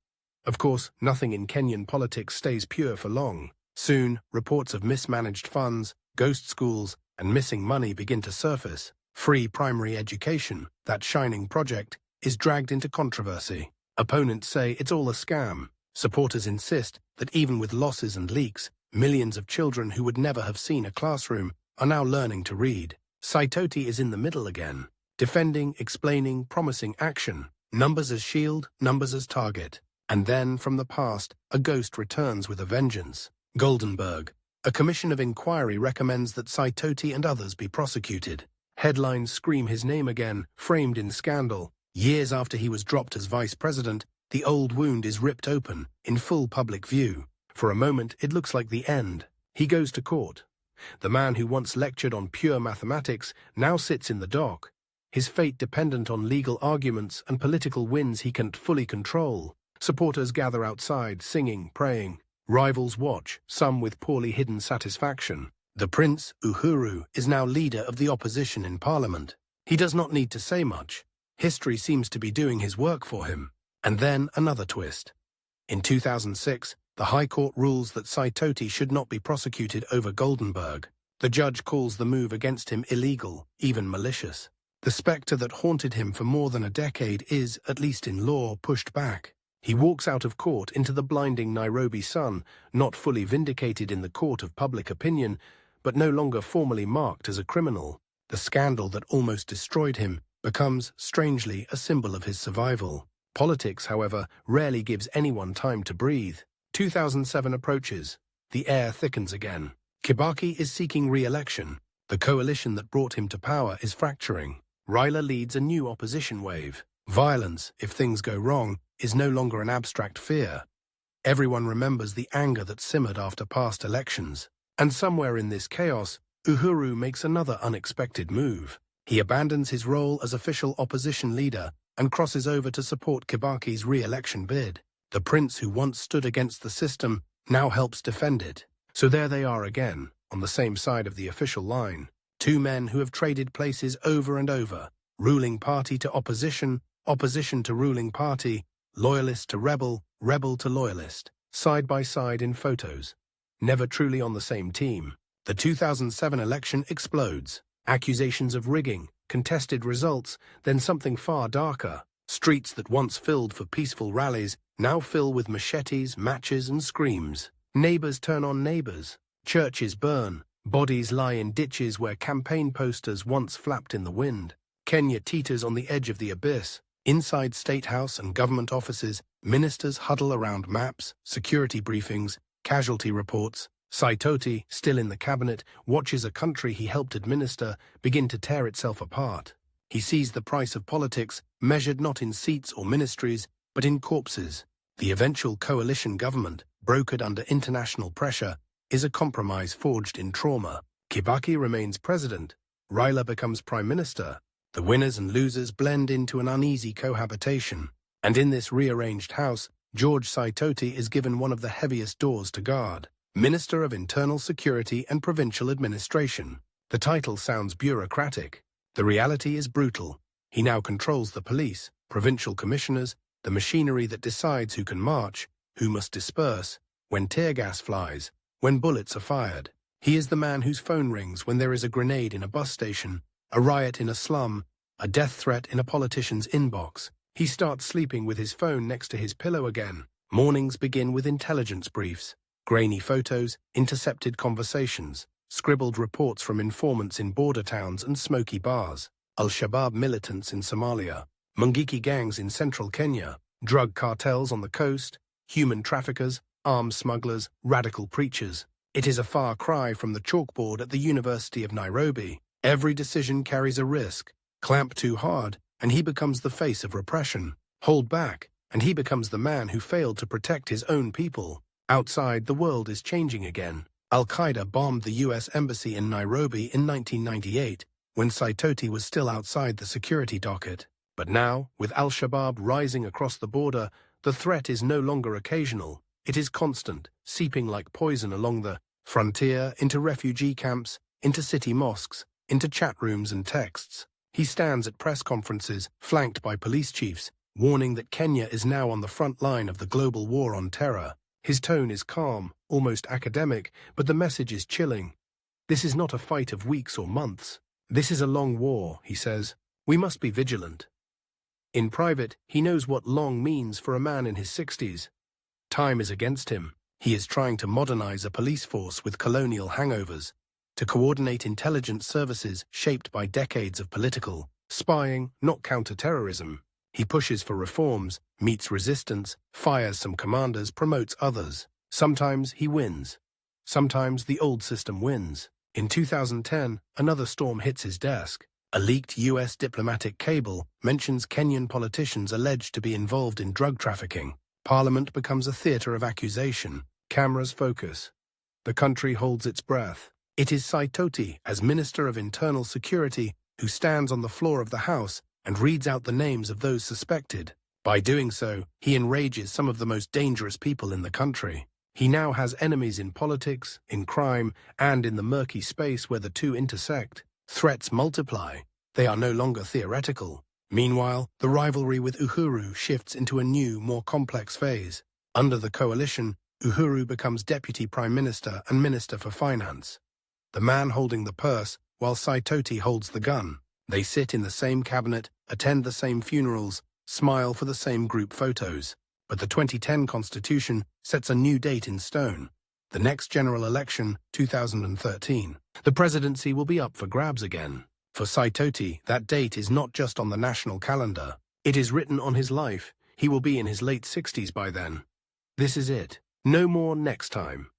Of course, nothing in Kenyan politics stays pure for long. Soon, reports of mismanaged funds, ghost schools, and missing money begin to surface. Free primary education, that shining project, is dragged into controversy. Opponents say it's all a scam. Supporters insist that even with losses and leaks, millions of children who would never have seen a classroom are now learning to read. Saitoti is in the middle again, defending, explaining, promising action. Numbers as shield, numbers as target. And then, from the past, a ghost returns with a vengeance. Goldenberg. A commission of inquiry recommends that Saitoti and others be prosecuted. Headlines scream his name again, framed in scandal. Years after he was dropped as vice president, the old wound is ripped open, in full public view. For a moment, it looks like the end. He goes to court. The man who once lectured on pure mathematics now sits in the dock, his fate dependent on legal arguments and political wins he can't fully control. Supporters gather outside, singing, praying. Rivals watch, some with poorly hidden satisfaction. The prince, Uhuru, is now leader of the opposition in parliament. He does not need to say much. History seems to be doing his work for him. And then another twist. In 2006, the High Court rules that Saitoti should not be prosecuted over Goldenberg. The judge calls the move against him illegal, even malicious. The spectre that haunted him for more than a decade is, at least in law, pushed back. He walks out of court into the blinding Nairobi sun, not fully vindicated in the court of public opinion, but no longer formally marked as a criminal. The scandal that almost destroyed him becomes, strangely, a symbol of his survival. Politics, however, rarely gives anyone time to breathe. 2007 approaches. The air thickens again. Kibaki is seeking re-election. The coalition that brought him to power is fracturing. Raila leads a new opposition wave. Violence, if things go wrong, is no longer an abstract fear. Everyone remembers the anger that simmered after past elections. And somewhere in this chaos, Uhuru makes another unexpected move. He abandons his role as official opposition leader and crosses over to support Kibaki's re-election bid. The prince who once stood against the system now helps defend it. So there they are again, on the same side of the official line. Two men who have traded places over and over. Ruling party to opposition, opposition to ruling party, loyalist to rebel, rebel to loyalist. Side by side in photos. Never truly on the same team. The 2007 election explodes. Accusations of rigging, contested results, then something far darker. Streets that once filled for peaceful rallies now fill with machetes, matches and screams. Neighbors turn on neighbors. Churches burn. Bodies lie in ditches where campaign posters once flapped in the wind. Kenya teeters on the edge of the abyss. Inside State House and government offices, ministers huddle around maps, security briefings, casualty reports. Saitoti, still in the cabinet, watches a country he helped administer begin to tear itself apart. He sees the price of politics measured not in seats or ministries, but in corpses. The eventual coalition government, brokered under international pressure, is a compromise forged in trauma. Kibaki remains president. Raila becomes prime minister. The winners and losers blend into an uneasy cohabitation. And in this rearranged house, George Saitoti is given one of the heaviest doors to guard. Minister of Internal Security and Provincial Administration. The title sounds bureaucratic. The reality is brutal. He now controls the police, provincial commissioners, the machinery that decides who can march, who must disperse, when tear gas flies, when bullets are fired. He is the man whose phone rings when there is a grenade in a bus station, a riot in a slum, a death threat in a politician's inbox. He starts sleeping with his phone next to his pillow again. Mornings begin with intelligence briefs, grainy photos, intercepted conversations, scribbled reports from informants in border towns and smoky bars, Al-Shabaab militants in Somalia, Mungiki gangs in central Kenya, drug cartels on the coast, human traffickers, arms smugglers, radical preachers. It is a far cry from the chalkboard at the University of Nairobi. Every decision carries a risk. Clamp too hard, and he becomes the face of repression. Hold back, and he becomes the man who failed to protect his own people. Outside, the world is changing again. Al-Qaeda bombed the US Embassy in Nairobi in 1998, when Saitoti was still outside the security docket. But now, with Al-Shabaab rising across the border, the threat is no longer occasional. It is constant, seeping like poison along the frontier, into refugee camps, into city mosques, into chat rooms and texts. He stands at press conferences, flanked by police chiefs, warning that Kenya is now on the front line of the global war on terror. His tone is calm, almost academic, but the message is chilling. This is not a fight of weeks or months. This is a long war, he says. We must be vigilant. In private, he knows what long means for a man in his 60s. Time is against him. He is trying to modernize a police force with colonial hangovers, to coordinate intelligence services shaped by decades of political spying, not counter-terrorism. He pushes for reforms, meets resistance, fires some commanders, promotes others. Sometimes he wins. Sometimes the old system wins. In 2010, another storm hits his desk. A leaked US diplomatic cable mentions Kenyan politicians alleged to be involved in drug trafficking. Parliament becomes a theatre of accusation. Cameras focus. The country holds its breath. It is Saitoti, as Minister of Internal Security, who stands on the floor of the House and reads out the names of those suspected. By doing so, he enrages some of the most dangerous people in the country. He now has enemies in politics, in crime, and in the murky space where the two intersect. Threats multiply. They are no longer theoretical. Meanwhile, the rivalry with Uhuru shifts into a new, more complex phase. Under the coalition, Uhuru becomes Deputy Prime Minister and Minister for Finance. The man holding the purse, while Saitoti holds the gun. They sit in the same cabinet, attend the same funerals, smile for the same group photos. But the 2010 constitution sets a new date in stone. The next general election, 2013. The presidency will be up for grabs again. For Saitoti, that date is not just on the national calendar. It is written on his life. He will be in his late 60s by then. This is it. No more next time.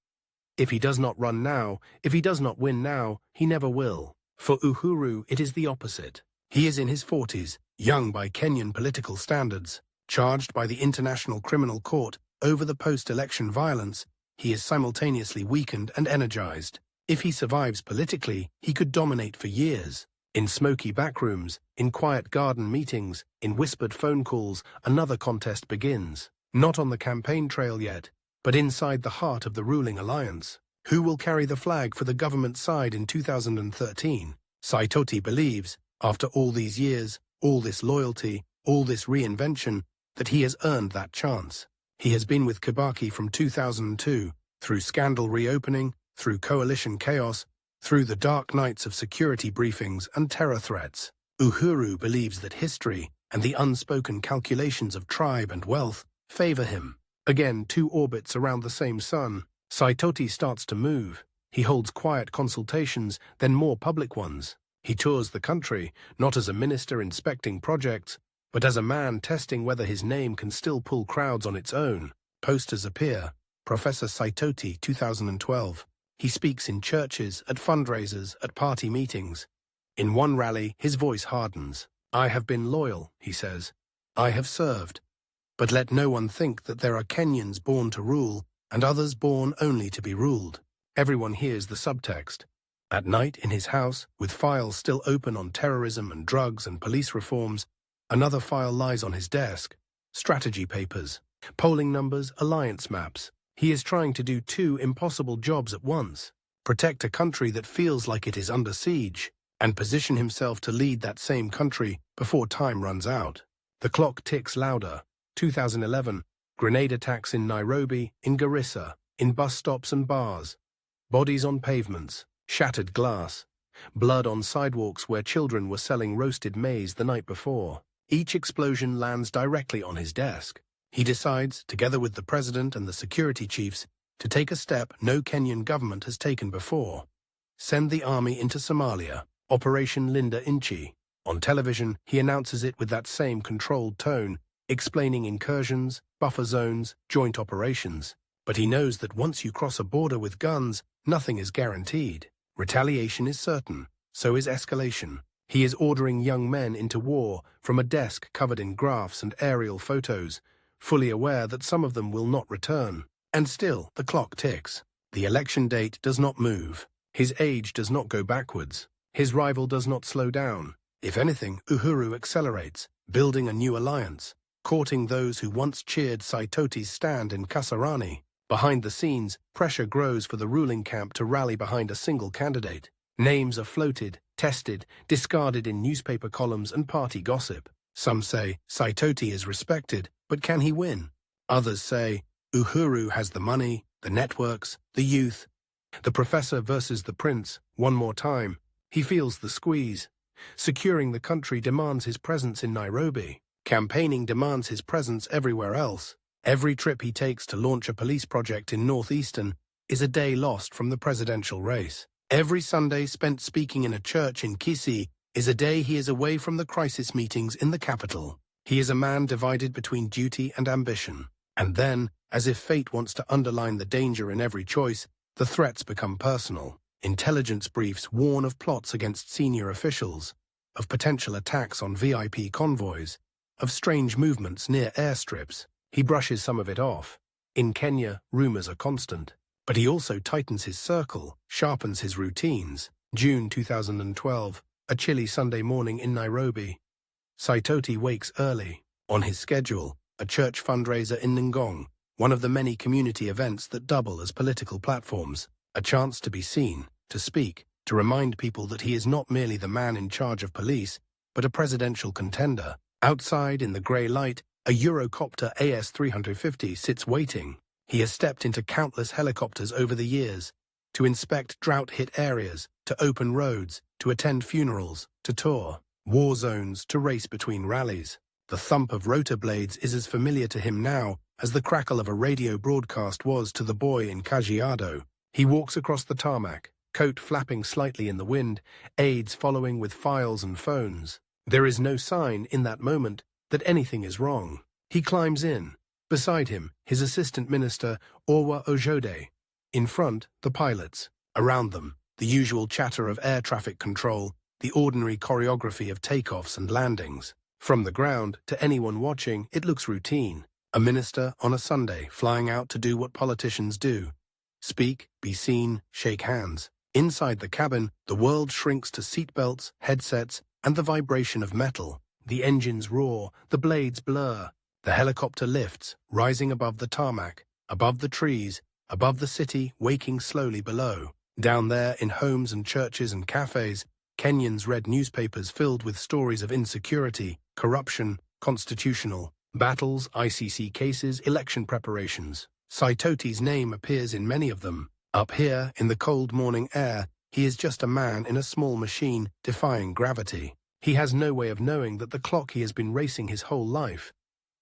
If he does not run now, if he does not win now, he never will. For Uhuru, it is the opposite. He is in his 40s, young by Kenyan political standards, charged by the International Criminal Court over the post-election violence. He is simultaneously weakened and energized. If he survives politically, he could dominate for years. In smoky backrooms, in quiet garden meetings, in whispered phone calls, another contest begins. Not on the campaign trail yet, but inside the heart of the ruling alliance. Who will carry the flag for the government side in 2013? Saitoti believes, after all these years, all this loyalty, all this reinvention, that he has earned that chance. He has been with Kibaki from 2002, through scandal reopening, through coalition chaos, through the dark nights of security briefings and terror threats. Uhuru believes that history and the unspoken calculations of tribe and wealth favor him. Again, two orbits around the same sun. Saitoti starts to move. He holds quiet consultations, then more public ones. He tours the country, not as a minister inspecting projects, but as a man testing whether his name can still pull crowds on its own. Posters appear. Professor Saitoti, 2012. He speaks in churches, at fundraisers, at party meetings. In one rally, his voice hardens. I have been loyal, he says. I have served. But let no one think that there are Kenyans born to rule and others born only to be ruled. Everyone hears the subtext. At night, in his house, with files still open on terrorism and drugs and police reforms, another file lies on his desk. Strategy papers, polling numbers, alliance maps. He is trying to do two impossible jobs at once. Protect a country that feels like it is under siege, and position himself to lead that same country before time runs out. The clock ticks louder. 2011, grenade attacks in Nairobi, in Garissa, in bus stops and bars. Bodies on pavements, shattered glass. Blood on sidewalks where children were selling roasted maize the night before. Each explosion lands directly on his desk. He decides, together with the president and the security chiefs, to take a step no Kenyan government has taken before. Send the army into Somalia, Operation Linda Inchi. On television, he announces it with that same controlled tone, explaining incursions, buffer zones, joint operations. But he knows that once you cross a border with guns, nothing is guaranteed. Retaliation is certain, so is escalation. He is ordering young men into war from a desk covered in graphs and aerial photos, fully aware that some of them will not return. And still, the clock ticks. The election date does not move. His age does not go backwards. His rival does not slow down. If anything, Uhuru accelerates, building a new alliance, courting those who once cheered Saitoti's stand in Kasarani. Behind the scenes, pressure grows for the ruling camp to rally behind a single candidate. Names are floated, tested, discarded in newspaper columns and party gossip. Some say Saitoti is respected, but can he win? Others say Uhuru has the money, the networks, the youth. The professor versus the prince, one more time. He feels the squeeze. Securing the country demands his presence in Nairobi. Campaigning demands his presence everywhere else. Every trip he takes to launch a police project in northeastern is a day lost from the presidential race. Every Sunday spent speaking in a church in Kisii is a day he is away from the crisis meetings in the capital. He is a man divided between duty and ambition. And then, as if fate wants to underline the danger in every choice, the threats become personal. Intelligence briefs warn of plots against senior officials, of potential attacks on VIP convoys, of strange movements near airstrips. He brushes some of it off. In Kenya, rumors are constant. But he also tightens his circle, sharpens his routines. June 2012, a chilly Sunday morning in Nairobi. Saitoti wakes early. On his schedule, a church fundraiser in Ngong, one of the many community events that double as political platforms. A chance to be seen, to speak, to remind people that he is not merely the man in charge of police, but a presidential contender. Outside, in the grey light, a Eurocopter AS-350 sits waiting. He has stepped into countless helicopters over the years, to inspect drought-hit areas, to open roads, to attend funerals, to tour war zones, to race between rallies. The thump of rotor blades is as familiar to him now as the crackle of a radio broadcast was to the boy in Kajiado. He walks across the tarmac, coat flapping slightly in the wind, aides following with files and phones. There is no sign, in that moment, that anything is wrong. He climbs in. Beside him, his assistant minister, Orwa Ojode. In front, the pilots. Around them, the usual chatter of air traffic control, the ordinary choreography of takeoffs and landings. From the ground, to anyone watching, it looks routine. A minister on a Sunday flying out to do what politicians do. Speak, be seen, shake hands. Inside the cabin, the world shrinks to seatbelts, headsets, and the vibration of metal. The engines roar, the blades blur. The helicopter lifts, rising above the tarmac, above the trees, above the city, waking slowly below. Down there, in homes and churches and cafes, Kenyans read newspapers filled with stories of insecurity, corruption, constitutional battles, ICC cases, election preparations. Saitoti's name appears in many of them. Up here, in the cold morning air, he is just a man in a small machine, defying gravity. He has no way of knowing that the clock he has been racing his whole life,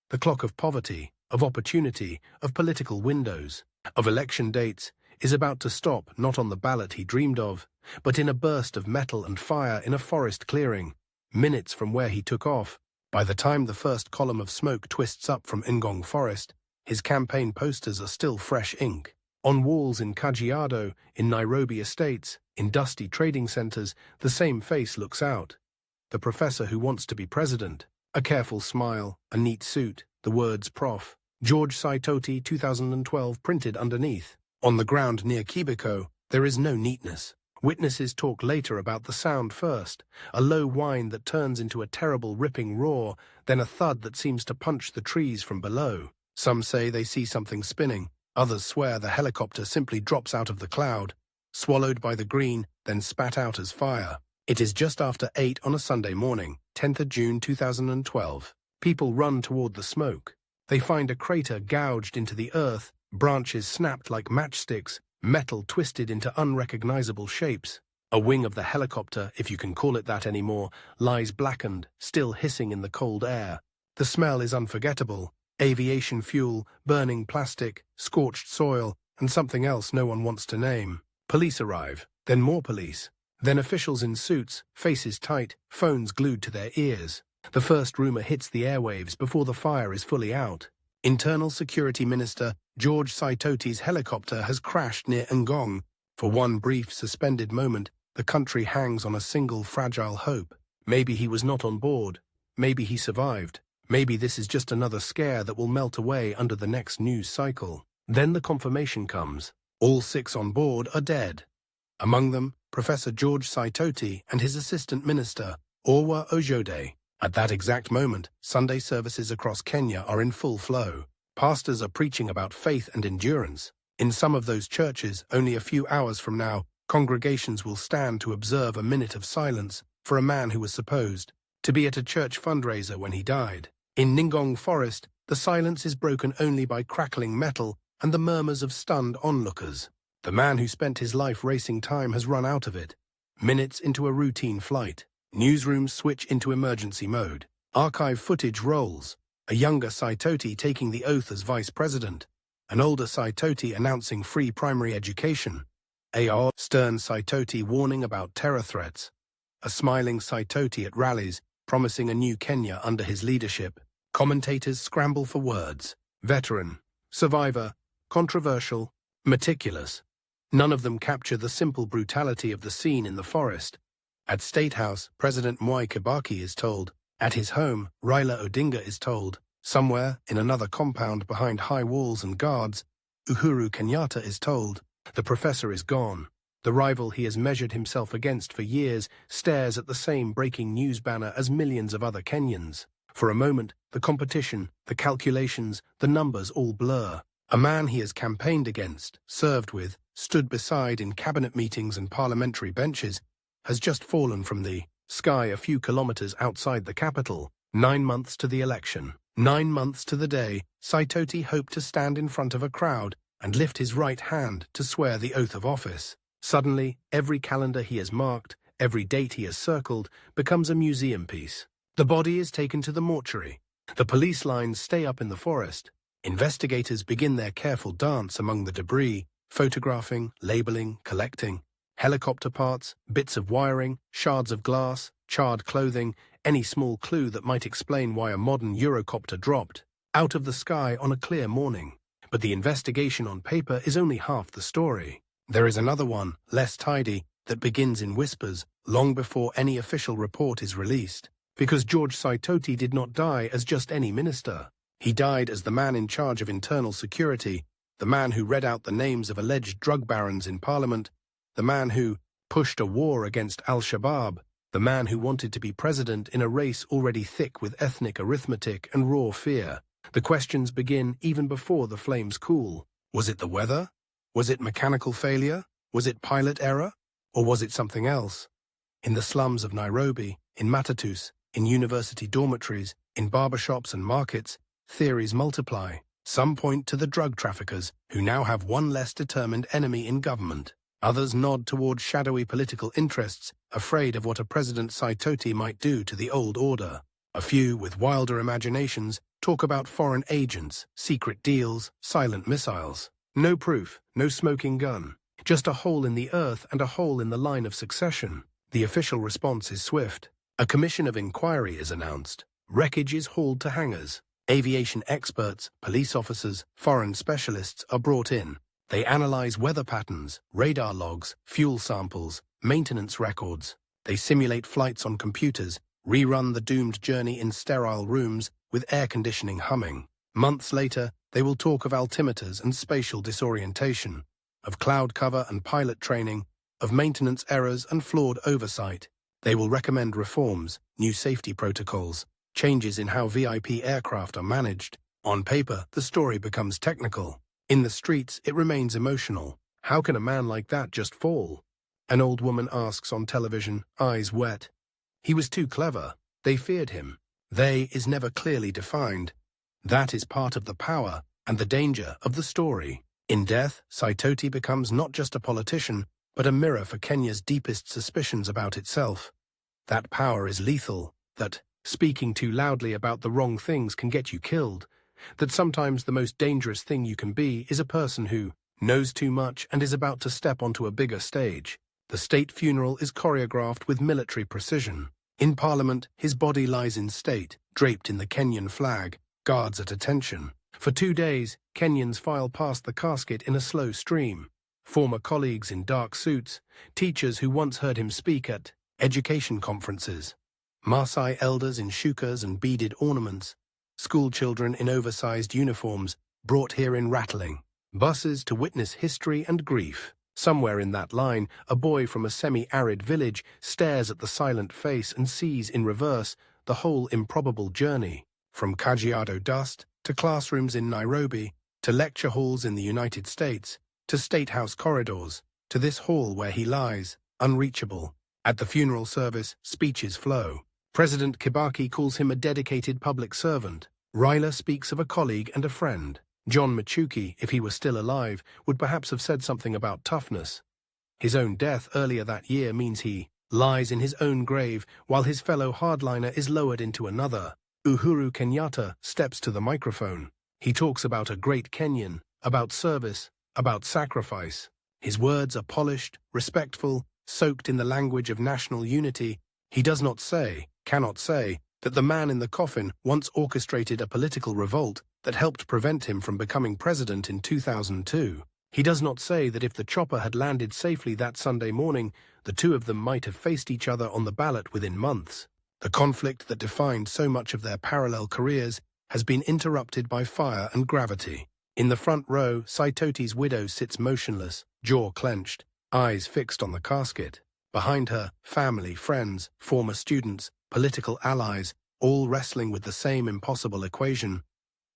the clock of poverty, of opportunity, of political windows, of election dates, is about to stop not on the ballot he dreamed of, but in a burst of metal and fire in a forest clearing, minutes from where he took off. By the time the first column of smoke twists up from Ngong Forest, his campaign posters are still fresh ink. On walls in Kajiado, in Nairobi estates, in dusty trading centers, the same face looks out. The professor who wants to be president. A careful smile, a neat suit, the words Prof. George Saitoti 2012 printed underneath. On the ground near Kibiko, there is no neatness. Witnesses talk later about the sound first, a low whine that turns into a terrible ripping roar, then a thud that seems to punch the trees from below. Some say they see something spinning. Others swear the helicopter simply drops out of the cloud, swallowed by the green, then spat out as fire. It is just after 8 on a Sunday morning, 10th of June 2012. People run toward the smoke. They find a crater gouged into the earth, branches snapped like matchsticks, metal twisted into unrecognizable shapes. A wing of the helicopter, if you can call it that anymore, lies blackened, still hissing in the cold air. The smell is unforgettable. Aviation fuel, burning plastic, scorched soil, and something else no one wants to name. Police arrive, then more police. Then officials in suits, faces tight, phones glued to their ears. The first rumor hits the airwaves before the fire is fully out. Internal Security Minister George Saitoti's helicopter has crashed near Ngong. For one brief, suspended moment, the country hangs on a single fragile hope. Maybe he was not on board. Maybe he survived. Maybe this is just another scare that will melt away under the next news cycle. Then the confirmation comes. All 6 on board are dead. Among them, Professor George Saitoti and his assistant minister, Orwa Ojode. At that exact moment, Sunday services across Kenya are in full flow. Pastors are preaching about faith and endurance. In some of those churches, only a few hours from now, congregations will stand to observe a minute of silence for a man who was supposed to be at a church fundraiser when he died. In Ngong Forest, the silence is broken only by crackling metal and the murmurs of stunned onlookers. The man who spent his life racing time has run out of it. Minutes into a routine flight, newsrooms switch into emergency mode. Archive footage rolls. A younger Saitoti taking the oath as vice president. An older Saitoti announcing free primary education. A stern Saitoti warning about terror threats. A smiling Saitoti at rallies, promising a new Kenya under his leadership. Commentators scramble for words. Veteran, survivor, controversial, meticulous. None of them capture the simple brutality of the scene in the forest. At State House, President Mwai Kibaki is told. At his home, Raila Odinga is told. Somewhere, in another compound behind high walls and guards, Uhuru Kenyatta is told. The professor is gone. The rival he has measured himself against for years stares at the same breaking news banner as millions of other Kenyans. For a moment, the competition, the calculations, the numbers all blur. A man he has campaigned against, served with, stood beside in cabinet meetings and parliamentary benches, has just fallen from the sky a few kilometers outside the capital, 9 months to the election. 9 months to the day, Saitoti hoped to stand in front of a crowd and lift his right hand to swear the oath of office. Suddenly, every calendar he has marked, every date he has circled, becomes a museum piece. The body is taken to the mortuary. The police lines stay up in the forest. Investigators begin their careful dance among the debris, photographing, labeling, collecting. Helicopter parts, bits of wiring, shards of glass, charred clothing, any small clue that might explain why a modern Eurocopter dropped out of the sky on a clear morning. But the investigation on paper is only half the story. There is another one, less tidy, that begins in whispers long before any official report is released. Because George Saitoti did not die as just any minister. He died as the man in charge of internal security, the man who read out the names of alleged drug barons in parliament, the man who pushed a war against al-Shabaab, the man who wanted to be president in a race already thick with ethnic arithmetic and raw fear. The questions begin even before the flames cool. Was it the weather? Was it mechanical failure? Was it pilot error? Or was it something else? In the slums of Nairobi, in matatus, in university dormitories, in barbershops and markets, theories multiply. Some point to the drug traffickers, who now have one less determined enemy in government. Others nod toward shadowy political interests, afraid of what a President Saitoti might do to the old order. A few, with wilder imaginations, talk about foreign agents, secret deals, silent missiles. No proof, no smoking gun. Just a hole in the earth and a hole in the line of succession. The official response is swift. A commission of inquiry is announced. Wreckage is hauled to hangars. Aviation experts, police officers, foreign specialists are brought in. They analyze weather patterns, radar logs, fuel samples, maintenance records. They simulate flights on computers, rerun the doomed journey in sterile rooms with air conditioning humming. Months later, they will talk of altimeters and spatial disorientation, of cloud cover and pilot training, of maintenance errors and flawed oversight. They will recommend reforms, new safety protocols, changes in how VIP aircraft are managed. On paper, the story becomes technical. In the streets, it remains emotional. How can a man like that just fall? An old woman asks on television, eyes wet. He was too clever. They feared him. They is never clearly defined. That is part of the power and the danger of the story. In death, Saitoti becomes not just a politician, but a mirror for Kenya's deepest suspicions about itself. That power is lethal, that speaking too loudly about the wrong things can get you killed, that sometimes the most dangerous thing you can be is a person who knows too much and is about to step onto a bigger stage. The state funeral is choreographed with military precision. In Parliament, his body lies in state, draped in the Kenyan flag, guards at attention. For 2 days, Kenyans file past the casket in a slow stream. Former colleagues in dark suits, teachers who once heard him speak at education conferences, Maasai elders in shukas and beaded ornaments, school children in oversized uniforms, brought here in rattling, buses to witness history and grief. Somewhere in that line, a boy from a semi-arid village stares at the silent face and sees in reverse the whole improbable journey, from Kajiado dust to classrooms in Nairobi, to lecture halls in the United States, to State House corridors, to this hall where he lies, unreachable. At the funeral service, speeches flow. President Kibaki calls him a dedicated public servant. Raila speaks of a colleague and a friend. John Machuki, if he were still alive, would perhaps have said something about toughness. His own death earlier that year means he lies in his own grave while his fellow hardliner is lowered into another. Uhuru Kenyatta steps to the microphone. He talks about a great Kenyan, about service, about sacrifice. His words are polished, respectful, soaked in the language of national unity. He does not say, cannot say, that the man in the coffin once orchestrated a political revolt that helped prevent him from becoming president in 2002. He does not say that if the chopper had landed safely that Sunday morning, the two of them might have faced each other on the ballot within months. The conflict that defined so much of their parallel careers has been interrupted by fire and gravity. In the front row, Saitoti's widow sits motionless, jaw clenched, eyes fixed on the casket. Behind her, family, friends, former students, political allies, all wrestling with the same impossible equation.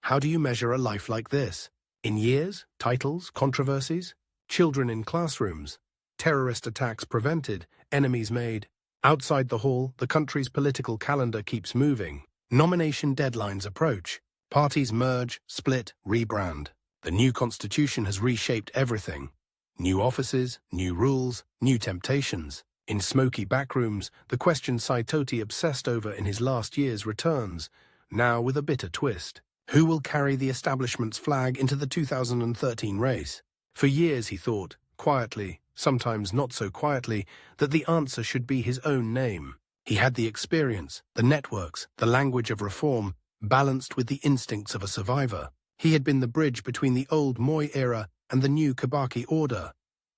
How do you measure a life like this? In years, titles, controversies, children in classrooms, terrorist attacks prevented, enemies made, Outside the hall, the country's political calendar keeps moving. Nomination deadlines approach. Parties merge, split, rebrand. The new constitution has reshaped everything. New offices, new rules, new temptations. In smoky backrooms, the question Saitoti obsessed over in his last years returns, now with a bitter twist. Who will carry the establishment's flag into the 2013 race? For years he thought, quietly, sometimes not so quietly, that the answer should be his own name. He had the experience, the networks, the language of reform, balanced with the instincts of a survivor. He had been the bridge between the old Moi era and the new Kabaki order,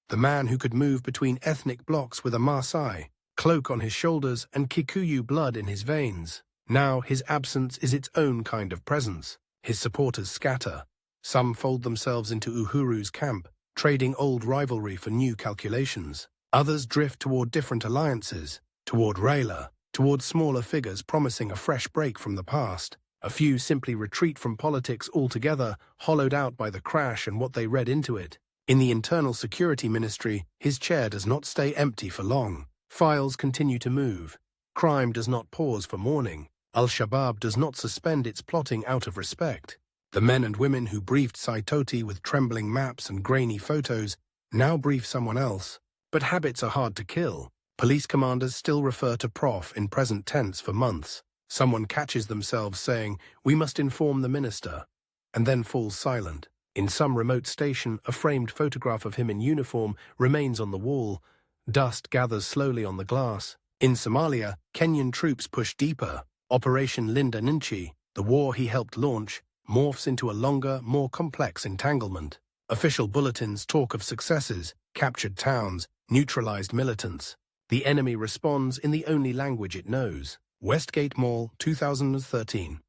the man who could move between ethnic blocks with a Maasai cloak on his shoulders and Kikuyu blood in his veins. Now his absence is its own kind of presence. His supporters scatter. Some fold themselves into Uhuru's camp, trading old rivalry for new calculations. Others drift toward different alliances, toward Raila, toward smaller figures promising a fresh break from the past. A few simply retreat from politics altogether, hollowed out by the crash and what they read into it. In the Internal Security Ministry, his chair does not stay empty for long. Files continue to move. Crime does not pause for mourning. Al-Shabaab does not suspend its plotting out of respect. The men and women who briefed Saitoti with trembling maps and grainy photos now brief someone else. But habits are hard to kill. Police commanders still refer to Prof in present tense for months. Someone catches themselves saying, "We must inform the minister," and then falls silent. In some remote station, a framed photograph of him in uniform remains on the wall. Dust gathers slowly on the glass. In Somalia, Kenyan troops push deeper. Operation Linda Ninchi, the war he helped launch, morphs into a longer, more complex entanglement. Official bulletins talk of successes, captured towns, neutralized militants. The enemy responds in the only language it knows. Westgate Mall, 2013.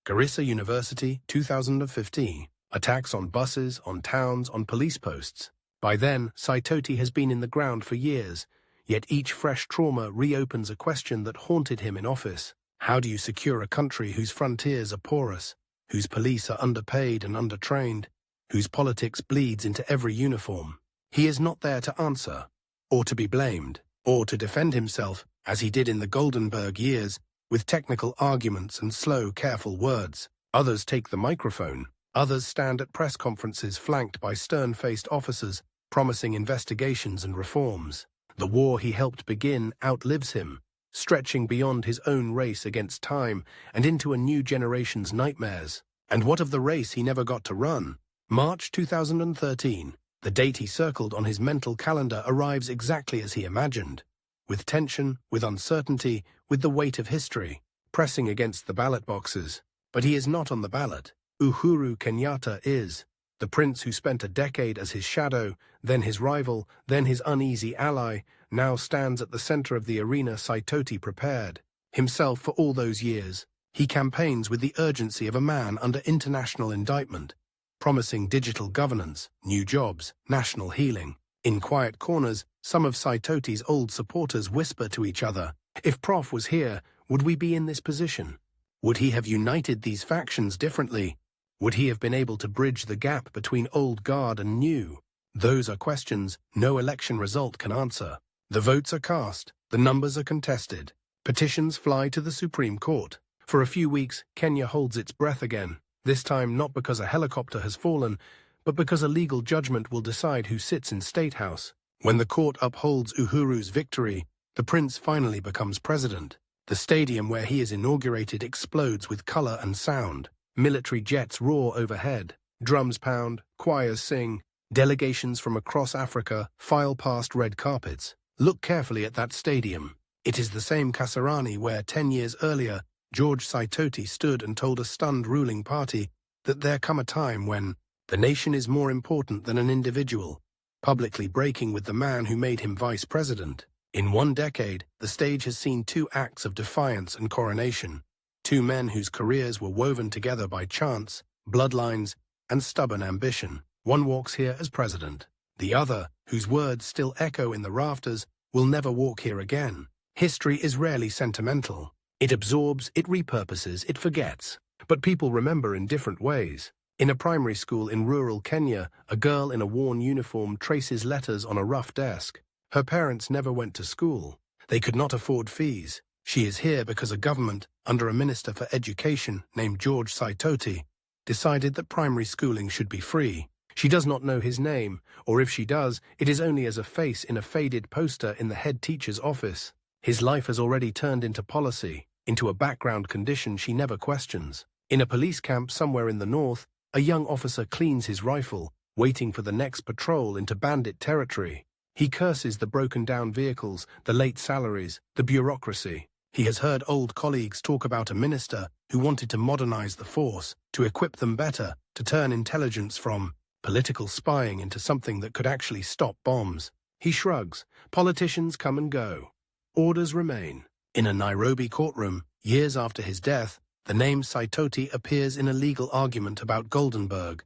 Garissa University, 2015. Attacks on buses, on towns, on police posts. By then, Saitoti has been in the ground for years, yet each fresh trauma reopens a question that haunted him in office. How do you secure a country whose frontiers are porous, whose police are underpaid and undertrained, whose politics bleeds into every uniform? He is not there to answer, or to be blamed, or to defend himself, as he did in the Goldenberg years, with technical arguments and slow, careful words. Others take the microphone. Others stand at press conferences flanked by stern-faced officers, promising investigations and reforms. The war he helped begin outlives him, stretching beyond his own race against time and into a new generation's nightmares. And what of the race he never got to run? March 2013. The date he circled on his mental calendar arrives exactly as he imagined, with tension, with uncertainty, with the weight of history, pressing against the ballot boxes. But he is not on the ballot. Uhuru Kenyatta is. The prince who spent a decade as his shadow, then his rival, then his uneasy ally, now stands at the center of the arena Saitoti prepared. Himself for all those years, he campaigns with the urgency of a man under international indictment, promising digital governance, new jobs, national healing. In quiet corners, some of Saitoti's old supporters whisper to each other, "If Prof was here, would we be in this position? Would he have united these factions differently? Would he have been able to bridge the gap between old guard and new?" Those are questions no election result can answer. The votes are cast, the numbers are contested. Petitions fly to the Supreme Court. For a few weeks, Kenya holds its breath again, this time not because a helicopter has fallen, but because a legal judgment will decide who sits in State House. When the court upholds Uhuru's victory, the prince finally becomes president. The stadium where he is inaugurated explodes with color and sound. Military jets roar overhead. Drums pound, choirs sing. Delegations from across Africa file past red carpets. Look carefully at that stadium. It is the same Kasarani where 10 years earlier, George Saitoti stood and told a stunned ruling party that there come a time when the nation is more important than an individual, publicly breaking with the man who made him vice president. In one decade, the stage has seen two acts of defiance and coronation, two men whose careers were woven together by chance, bloodlines, and stubborn ambition. One walks here as president. The other, whose words still echo in the rafters, will never walk here again. History is rarely sentimental. It absorbs, it repurposes, it forgets. But people remember in different ways. In a primary school in rural Kenya, a girl in a worn uniform traces letters on a rough desk. Her parents never went to school. They could not afford fees. She is here because a government, under a minister for education named George Saitoti, decided that primary schooling should be free. She does not know his name, or if she does, it is only as a face in a faded poster in the head teacher's office. His life has already turned into policy, into a background condition she never questions. In a police camp somewhere in the north, a young officer cleans his rifle, waiting for the next patrol into bandit territory. He curses the broken-down vehicles, the late salaries, the bureaucracy. He has heard old colleagues talk about a minister who wanted to modernize the force, to equip them better, to turn intelligence from political spying into something that could actually stop bombs. He shrugs. Politicians come and go. Orders remain. In a Nairobi courtroom, years after his death, the name Saitoti appears in a legal argument about Goldenberg,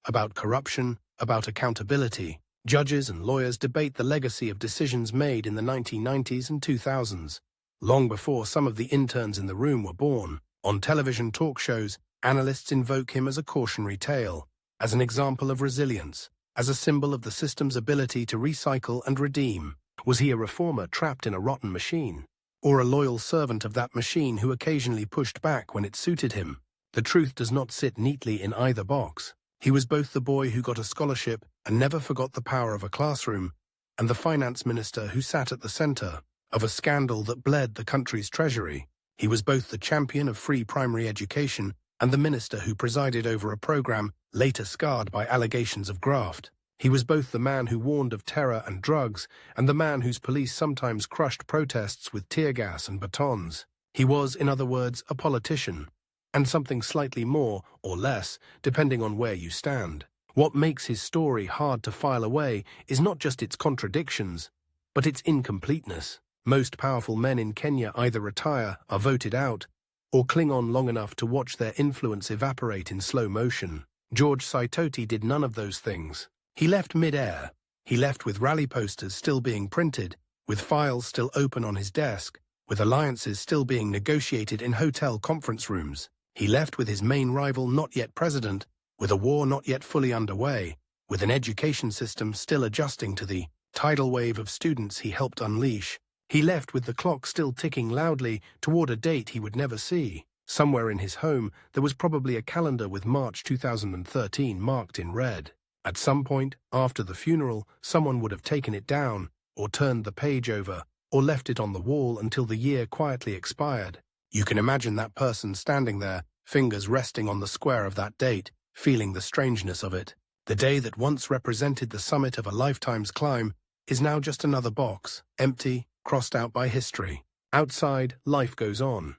about corruption, about accountability. Judges and lawyers debate the legacy of decisions made in the 1990s and 2000s. Long before some of the interns in the room were born, on television talk shows, analysts invoke him as a cautionary tale, as an example of resilience, as a symbol of the system's ability to recycle and redeem. Was he a reformer trapped in a rotten machine? Or a loyal servant of that machine who occasionally pushed back when it suited him? The truth does not sit neatly in either box. He was both the boy who got a scholarship and never forgot the power of a classroom, and the finance minister who sat at the center of a scandal that bled the country's treasury. He was both the champion of free primary education and the minister who presided over a program later scarred by allegations of graft. He was both the man who warned of terror and drugs and the man whose police sometimes crushed protests with tear gas and batons. He was, in other words, a politician, and something slightly more or less, depending on where you stand. What makes his story hard to file away is not just its contradictions, but its incompleteness. Most powerful men in Kenya either retire, are voted out, or cling on long enough to watch their influence evaporate in slow motion. George Saitoti did none of those things. He left mid-air. He left with rally posters still being printed, with files still open on his desk, with alliances still being negotiated in hotel conference rooms. He left with his main rival not yet president, with a war not yet fully underway, with an education system still adjusting to the tidal wave of students he helped unleash. He left with the clock still ticking loudly toward a date he would never see. Somewhere in his home, there was probably a calendar with March 2013 marked in red. At some point, after the funeral, someone would have taken it down, or turned the page over, or left it on the wall until the year quietly expired. You can imagine that person standing there, fingers resting on the square of that date, feeling the strangeness of it. The day that once represented the summit of a lifetime's climb is now just another box, empty, crossed out by history. Outside, life goes on.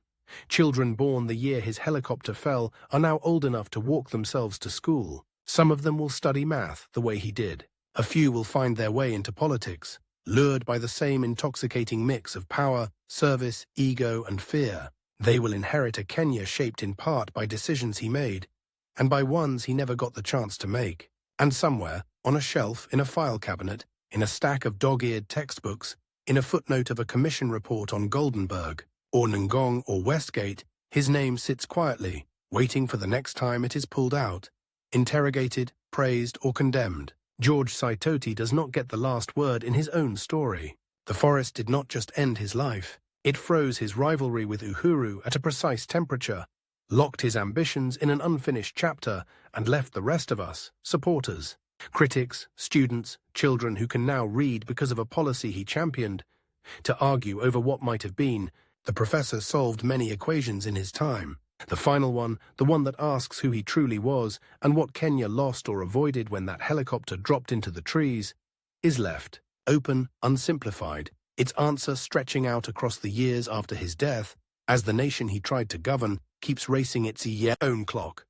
Children born the year his helicopter fell are now old enough to walk themselves to school. Some of them will study math the way he did. A few will find their way into politics, lured by the same intoxicating mix of power, service, ego, and fear. They will inherit a Kenya shaped in part by decisions he made, and by ones he never got the chance to make. And somewhere, on a shelf, in a file cabinet, in a stack of dog-eared textbooks, in a footnote of a commission report on Goldenberg, or Ngong or Westgate, his name sits quietly, waiting for the next time it is pulled out, interrogated, praised, or condemned. George Saitoti does not get the last word in his own story. The forest did not just end his life. It froze his rivalry with Uhuru at a precise temperature, locked his ambitions in an unfinished chapter, and left the rest of us, supporters, critics, students, children who can now read because of a policy he championed, to argue over what might have been. The professor solved many equations in his time. The final one, the one that asks who he truly was and what Kenya lost or avoided when that helicopter dropped into the trees, is left, open, unsimplified, its answer stretching out across the years after his death, as the nation he tried to govern keeps racing its own clock.